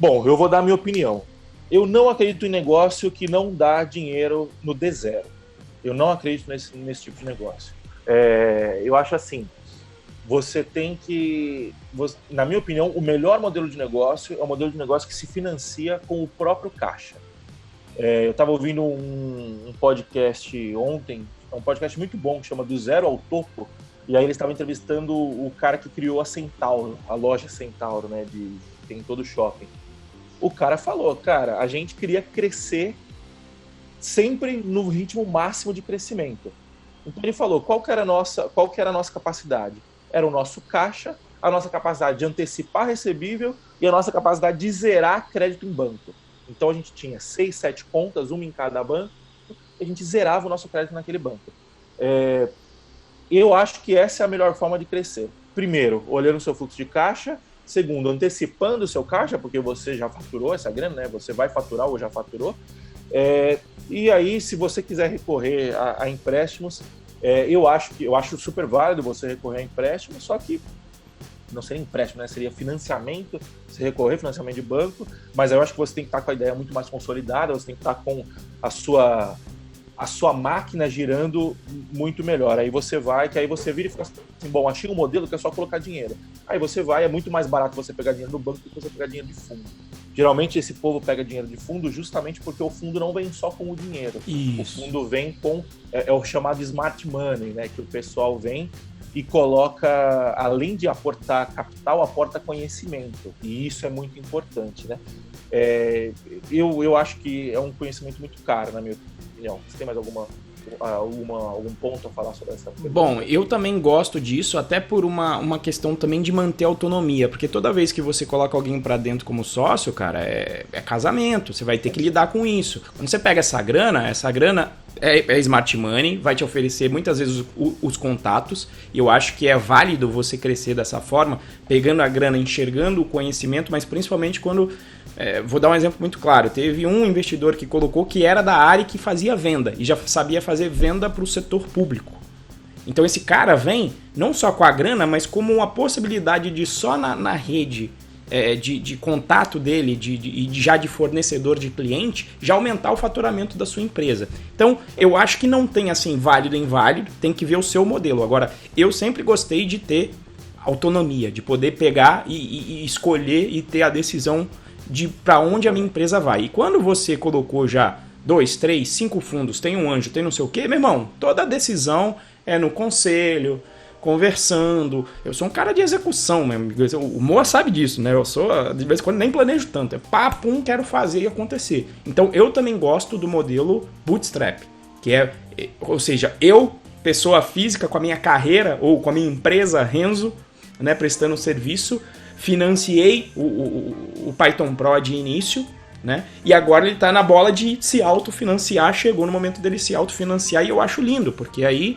Bom, eu vou dar a minha opinião. Eu não acredito em negócio que não dá dinheiro no D0. Eu não acredito nesse tipo de negócio. Eu acho assim, você tem que... na minha opinião, o melhor modelo de negócio é o modelo de negócio que se financia com o próprio caixa. Eu estava ouvindo um podcast ontem, um podcast muito bom, que chama Do Zero ao Topo, e aí eles estavam entrevistando o cara que criou a Centauro, a loja Centauro, né, tem em todo o shopping. O cara falou, cara, a gente queria crescer sempre no ritmo máximo de crescimento. Então ele falou, qual que era a nossa capacidade? Era o nosso caixa, a nossa capacidade de antecipar recebível e a nossa capacidade de zerar crédito em banco. Então a gente tinha 6, 7 contas, uma em cada banco, e a gente zerava o nosso crédito naquele banco. Eu acho que essa é a melhor forma de crescer. Primeiro, olhando o seu fluxo de caixa. Segundo, antecipando o seu caixa, porque você já faturou essa grana, né? Você vai faturar ou já faturou. E aí, se você quiser recorrer a empréstimos, eu acho super válido você recorrer a empréstimos, só que não seria empréstimo, né? Seria financiamento, você recorrer a financiamento de banco, mas eu acho que você tem que estar com a ideia muito mais consolidada, você tem que estar com a sua máquina girando muito melhor. Aí você vira e fica assim, bom, achei um modelo que é só colocar dinheiro. Aí você vai, é muito mais barato você pegar dinheiro no banco do que você pegar dinheiro de fundo. Geralmente esse povo pega dinheiro de fundo justamente porque o fundo não vem só com o dinheiro. Isso. O fundo vem com o chamado smart money, né? Que o pessoal vem e coloca, além de aportar capital, aporta conhecimento. E isso é muito importante, né? Eu acho que é um conhecimento muito caro, na minha opinião. Você tem mais algum ponto a falar sobre essa pergunta? Bom, eu também gosto disso, até por uma questão também de manter a autonomia, porque toda vez que você coloca alguém pra dentro como sócio, cara, é casamento, você vai ter que lidar com isso. Quando você pega essa grana é smart money, vai te oferecer muitas vezes os contatos, e eu acho que é válido você crescer dessa forma, pegando a grana, enxergando o conhecimento, mas principalmente quando... vou dar um exemplo muito claro. Teve um investidor que colocou que era da área que fazia venda e já sabia fazer venda para o setor público. Então esse cara vem não só com a grana, mas como uma possibilidade de só na rede de contato dele, já de fornecedor de cliente, já aumentar o faturamento da sua empresa. Então eu acho que não tem assim válido e inválido, tem que ver o seu modelo. Agora, eu sempre gostei de ter autonomia, de poder pegar e escolher e ter a decisão de para onde a minha empresa vai. E quando você colocou já 2, 3, 5 fundos, tem um anjo, tem não sei o quê, meu irmão, toda a decisão é no conselho, conversando. Eu sou um cara de execução mesmo. O Moa sabe disso, né? Eu sou, de vez em quando, nem planejo tanto. É papum, quero fazer e acontecer. Então, eu também gosto do modelo bootstrap, que ou seja, eu, pessoa física, com a minha carreira ou com a minha empresa Renzo, né, prestando serviço, financiei o Python Pro de início, né? E agora ele está na bola de se autofinanciar, chegou no momento dele se autofinanciar e eu acho lindo, porque aí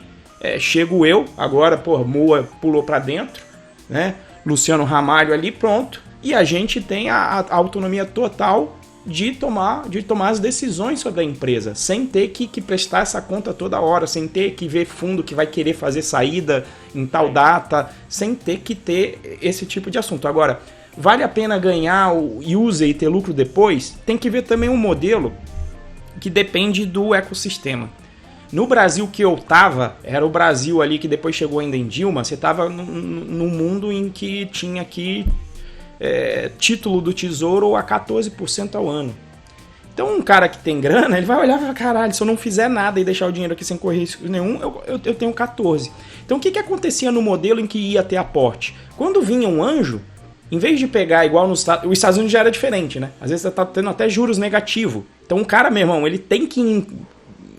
chego eu, agora, Moa pulou para dentro, né? Luciano Ramalho ali, pronto, e a gente tem a autonomia total de tomar as decisões sobre a empresa, sem ter que prestar essa conta toda hora, sem ter que ver fundo que vai querer fazer saída em tal data, sem ter que ter esse tipo de assunto. Agora, vale a pena ganhar o user e ter lucro depois? Tem que ver também um modelo que depende do ecossistema. No Brasil que eu tava, era o Brasil ali que depois chegou ainda em Dilma, você tava num mundo em que tinha aqui título do Tesouro a 14% ao ano. Então um cara que tem grana, ele vai olhar e falar, caralho, se eu não fizer nada e deixar o dinheiro aqui sem correr risco nenhum, eu tenho 14. Então o que acontecia no modelo em que ia ter aporte? Quando vinha um anjo, em vez de pegar igual nos Estados Unidos já era diferente, né? Às vezes você tá tendo até juros negativos. Então o cara, meu irmão, ele tem que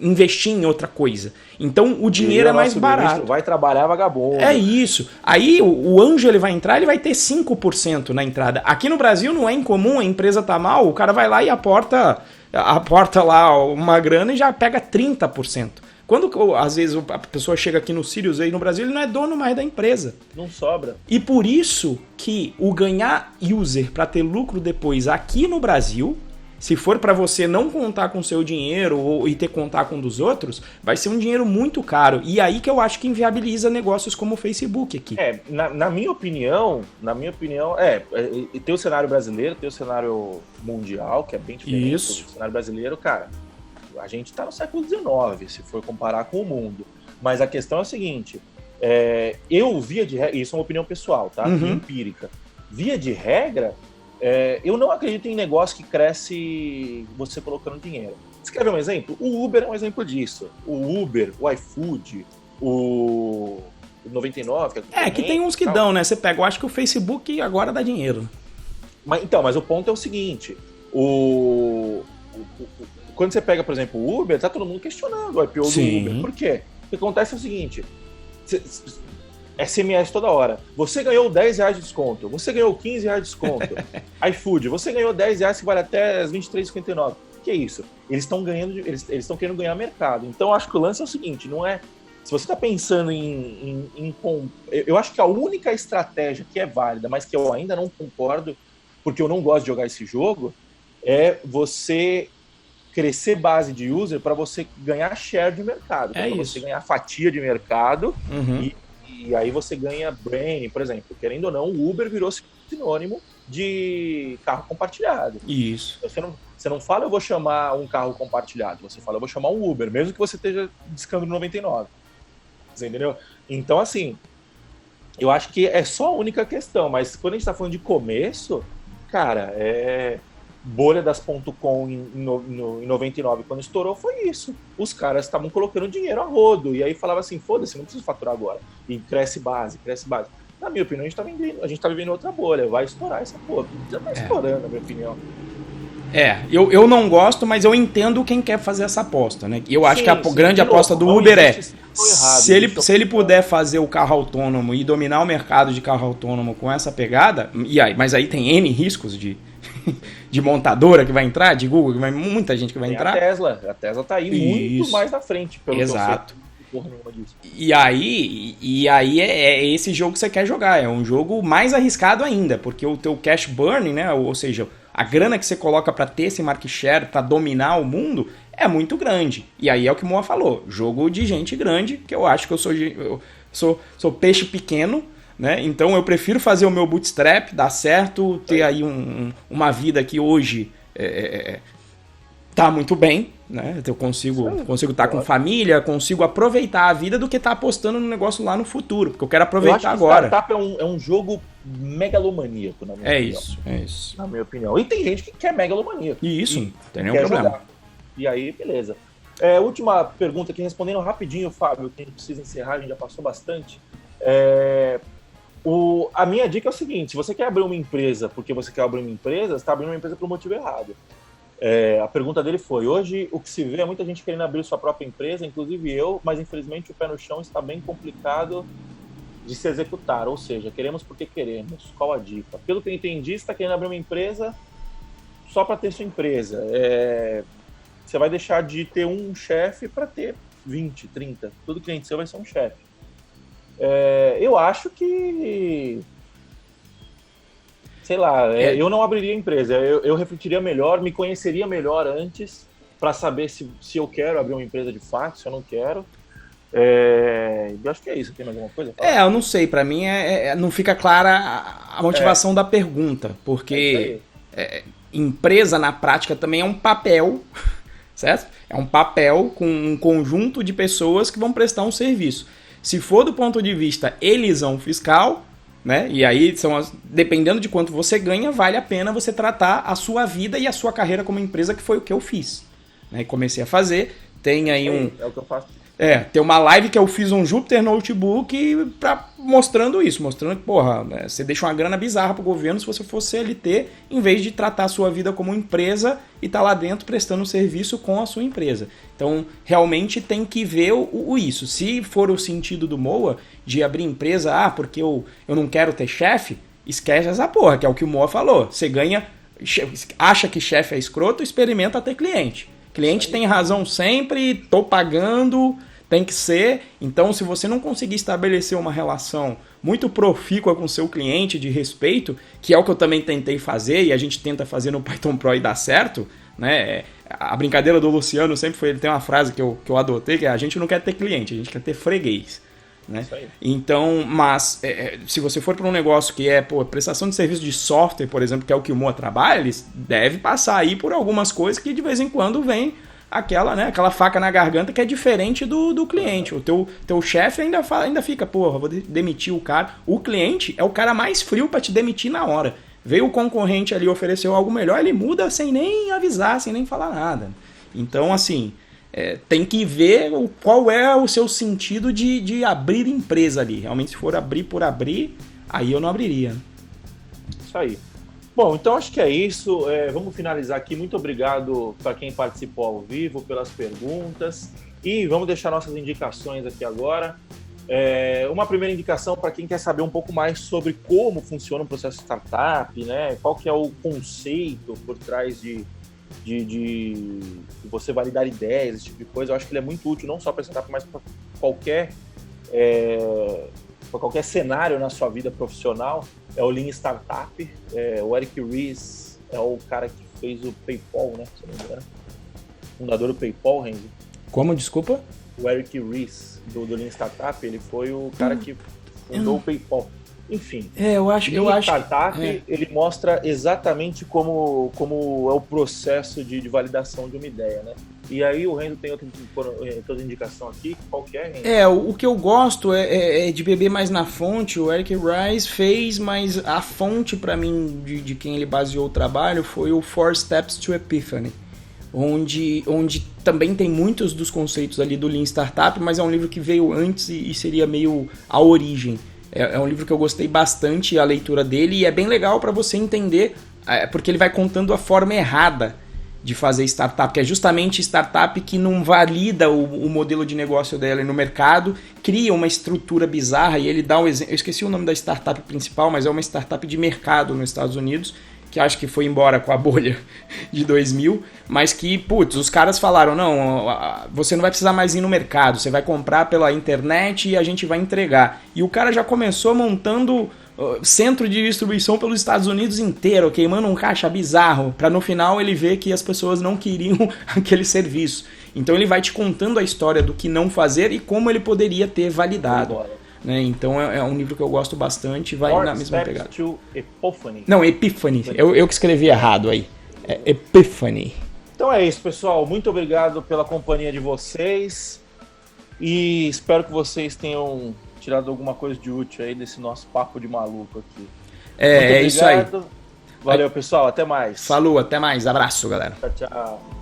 investir em outra coisa. Então o dinheiro é mais barato. Vai trabalhar vagabundo. É isso. Aí o anjo ele vai entrar, ele vai ter 5% na entrada. Aqui no Brasil não é incomum, a empresa tá mal, o cara vai lá e aporta lá uma grana e já pega 30%. Quando às vezes a pessoa chega aqui no Sirius aí no Brasil, ele não é dono mais da empresa. Não sobra. E por isso que o ganhar user para ter lucro depois aqui no Brasil, se for para você não contar com o seu dinheiro e ter que contar com um dos outros, vai ser um dinheiro muito caro. E aí que eu acho que inviabiliza negócios como o Facebook aqui. Na minha opinião, tem o cenário brasileiro, tem o cenário mundial, que é bem diferente. Isso. O cenário brasileiro, cara, a gente tá no século XIX, se for comparar com o mundo. Mas a questão é a seguinte, eu via de regra, isso é uma opinião pessoal, tá? Empírica. Via de regra, eu não acredito em negócio que cresce você colocando dinheiro. Você quer ver um exemplo? O Uber é um exemplo disso. O Uber, o iFood, o 99... que tem uns que dão, né? Você pega, eu acho que o Facebook agora dá dinheiro. Mas o ponto é o seguinte, quando você pega, por exemplo, o Uber, tá todo mundo questionando o IPO do Uber. Por quê? O que acontece é o seguinte, SMS toda hora. Você ganhou R$10 de desconto. Você ganhou R$15 de desconto. iFood, você ganhou R$10 que vale até as 23,59. Que é isso? Eles estão ganhando, eles estão querendo ganhar mercado. Então, acho que o lance é o seguinte, não é... Se você está pensando eu acho que a única estratégia que é válida, mas que eu ainda não concordo, porque eu não gosto de jogar esse jogo, é você crescer base de user para você ganhar share de mercado. Para você ganhar fatia de mercado e aí você ganha branding, por exemplo. Querendo ou não, o Uber virou sinônimo de carro compartilhado. Isso. Você não fala, eu vou chamar um carro compartilhado. Você fala, eu vou chamar um Uber, mesmo que você esteja discando no 99. Você entendeu? Então, assim, eu acho que é só a única questão. Mas quando a gente está falando de começo, cara, bolha das .com em 99, quando estourou, foi isso. Os caras estavam colocando dinheiro a rodo. E aí falava assim, foda-se, não preciso faturar agora. E cresce base. Na minha opinião, a gente tá vivendo outra bolha. Vai estourar essa porra. Já tá estourando, na minha opinião. Eu não gosto, mas eu entendo quem quer fazer essa aposta, né? Eu acho que a grande aposta do Uber se ele puder fazer o carro autônomo e dominar o mercado de carro autônomo com essa pegada, mas aí tem N riscos de montadora que vai entrar, de Google, muita gente que vai entrar. A Tesla tá aí muito mais na frente, pelo Exato. que eu sei. Porra nenhuma disso. E aí é esse jogo que você quer jogar, é um jogo mais arriscado ainda, porque o teu cash burn, né, ou seja, a grana que você coloca para ter esse market share, para dominar o mundo, é muito grande. E aí é o que o Moa falou, jogo de gente grande, que eu acho que eu sou peixe pequeno, né? Então eu prefiro fazer o meu bootstrap, dar certo, ter aí uma vida que hoje tá muito bem, né? Eu consigo estar com família, consigo aproveitar a vida do que estar apostando no negócio lá no futuro, porque eu quero aproveitar agora. Startup é um jogo megalomaníaco, na minha opinião. É isso. Na minha opinião. E tem gente que quer megalomaníaco. Isso, não tem nenhum problema. Jogar. E aí, beleza. Última pergunta aqui, respondendo rapidinho, Fábio, que a gente precisa encerrar, a gente já passou bastante. A minha dica é o seguinte, se você quer abrir uma empresa porque você quer abrir uma empresa, você está abrindo uma empresa por um motivo errado. A pergunta dele foi, hoje o que se vê é muita gente querendo abrir sua própria empresa, inclusive eu, mas infelizmente o pé no chão está bem complicado de se executar, ou seja, queremos porque queremos. Qual a dica? Pelo que eu entendi, você está querendo abrir uma empresa só para ter sua empresa. Você vai deixar de ter um chefe para ter 20, 30. Todo cliente seu vai ser um chefe. Eu acho que sei lá, eu não abriria empresa, eu refletiria melhor, me conheceria melhor antes para saber se eu quero abrir uma empresa de fato, se eu não quero. Eu acho que é isso. Tem mais alguma coisa? Eu não sei, para mim não fica clara a motivação da pergunta, porque empresa na prática também é um papel, certo? É um papel com um conjunto de pessoas que vão prestar um serviço. Se for do ponto de vista elisão fiscal, né? E aí, dependendo de quanto você ganha, vale a pena você tratar a sua vida e a sua carreira como empresa, que foi o que eu fiz. Né? Comecei a fazer, tem aí É o que eu faço. Tem uma live que eu fiz um Jupyter Notebook mostrando isso, mostrando que, porra, né, você deixa uma grana bizarra pro governo se você for CLT, em vez de tratar a sua vida como empresa e tá lá dentro prestando serviço com a sua empresa. Então, realmente tem que ver isso. Se for o sentido do Moa, de abrir empresa, porque eu não quero ter chefe, esquece essa porra, que é o que o Moa falou. Você ganha, acha que chefe é escroto, experimenta ter cliente. Cliente tem razão sempre, tô pagando, tem que ser. Então, se você não conseguir estabelecer uma relação muito profícua com o seu cliente, de respeito, que é o que eu também tentei fazer, e a gente tenta fazer no Python Pro e dá certo, né? A brincadeira do Luciano sempre foi, ele tem uma frase que eu adotei, que é: a gente não quer ter cliente, a gente quer ter freguês. Né? Então, mas se você for para um negócio que prestação de serviço de software, por exemplo, que é o que o Moa trabalha, eles devem passar aí por algumas coisas que de vez em quando vem aquela faca na garganta que é diferente do cliente. O teu chefe ainda fica, vou demitir o cara. O cliente é o cara mais frio para te demitir na hora. Veio o concorrente ali, ofereceu algo melhor, ele muda sem nem avisar, sem nem falar nada. Então, assim, tem que ver qual é o seu sentido de abrir empresa ali. Realmente, se for abrir por abrir, aí eu não abriria. Isso aí. Bom, então acho que é isso. Vamos finalizar aqui. Muito obrigado para quem participou ao vivo, pelas perguntas. E vamos deixar nossas indicações aqui agora. Uma primeira indicação para quem quer saber um pouco mais sobre como funciona o processo startup, né? Qual que é o conceito por trás de você validar ideias, esse tipo de coisa. Eu acho que ele é muito útil não só para startup, mas para qualquer cenário na sua vida profissional. É o Lean Startup. O Eric Ries é o cara que fez o PayPal, né? Se não me engano. Fundador do PayPal, Renzo. Como? Desculpa? O Eric Ries, do Lean Startup, ele foi o cara que fundou o PayPal. Enfim, eu acho Startup, ele mostra exatamente como é o processo de validação de uma ideia, né? E aí o Renzo tem outra indicação aqui, qual que é, Renzo? O que eu gosto é de beber mais na fonte. O Eric Ries fez, mas a fonte para mim de quem ele baseou o trabalho foi o 4 Steps to Epiphany, onde também tem muitos dos conceitos ali do Lean Startup, mas é um livro que veio antes e seria meio a origem. É um livro que eu gostei bastante, a leitura dele, e é bem legal para você entender, porque ele vai contando a forma errada de fazer startup, que é justamente startup que não valida o modelo de negócio dela no mercado, cria uma estrutura bizarra, e ele dá um exemplo. Eu esqueci o nome da startup principal, mas é uma startup de mercado nos Estados Unidos, que acho que foi embora com a bolha de 2000, mas que, os caras falaram: não, você não vai precisar mais ir no mercado, você vai comprar pela internet e a gente vai entregar. E o cara já começou montando centro de distribuição pelos Estados Unidos inteiro, queimando um caixa bizarro, para no final ele ver que as pessoas não queriam aquele serviço. Então ele vai te contando a história do que não fazer e como ele poderia ter validado. Né? Então é um livro que eu gosto bastante, vai na mesma pegada. Não, Epiphany. Eu que escrevi errado aí. É Epiphany. Então é isso, pessoal. Muito obrigado pela companhia de vocês e espero que vocês tenham tirado alguma coisa de útil aí desse nosso papo de maluco aqui. É isso aí. Valeu, pessoal. Até mais. Falou, até mais. Abraço, galera. Tchau, tchau.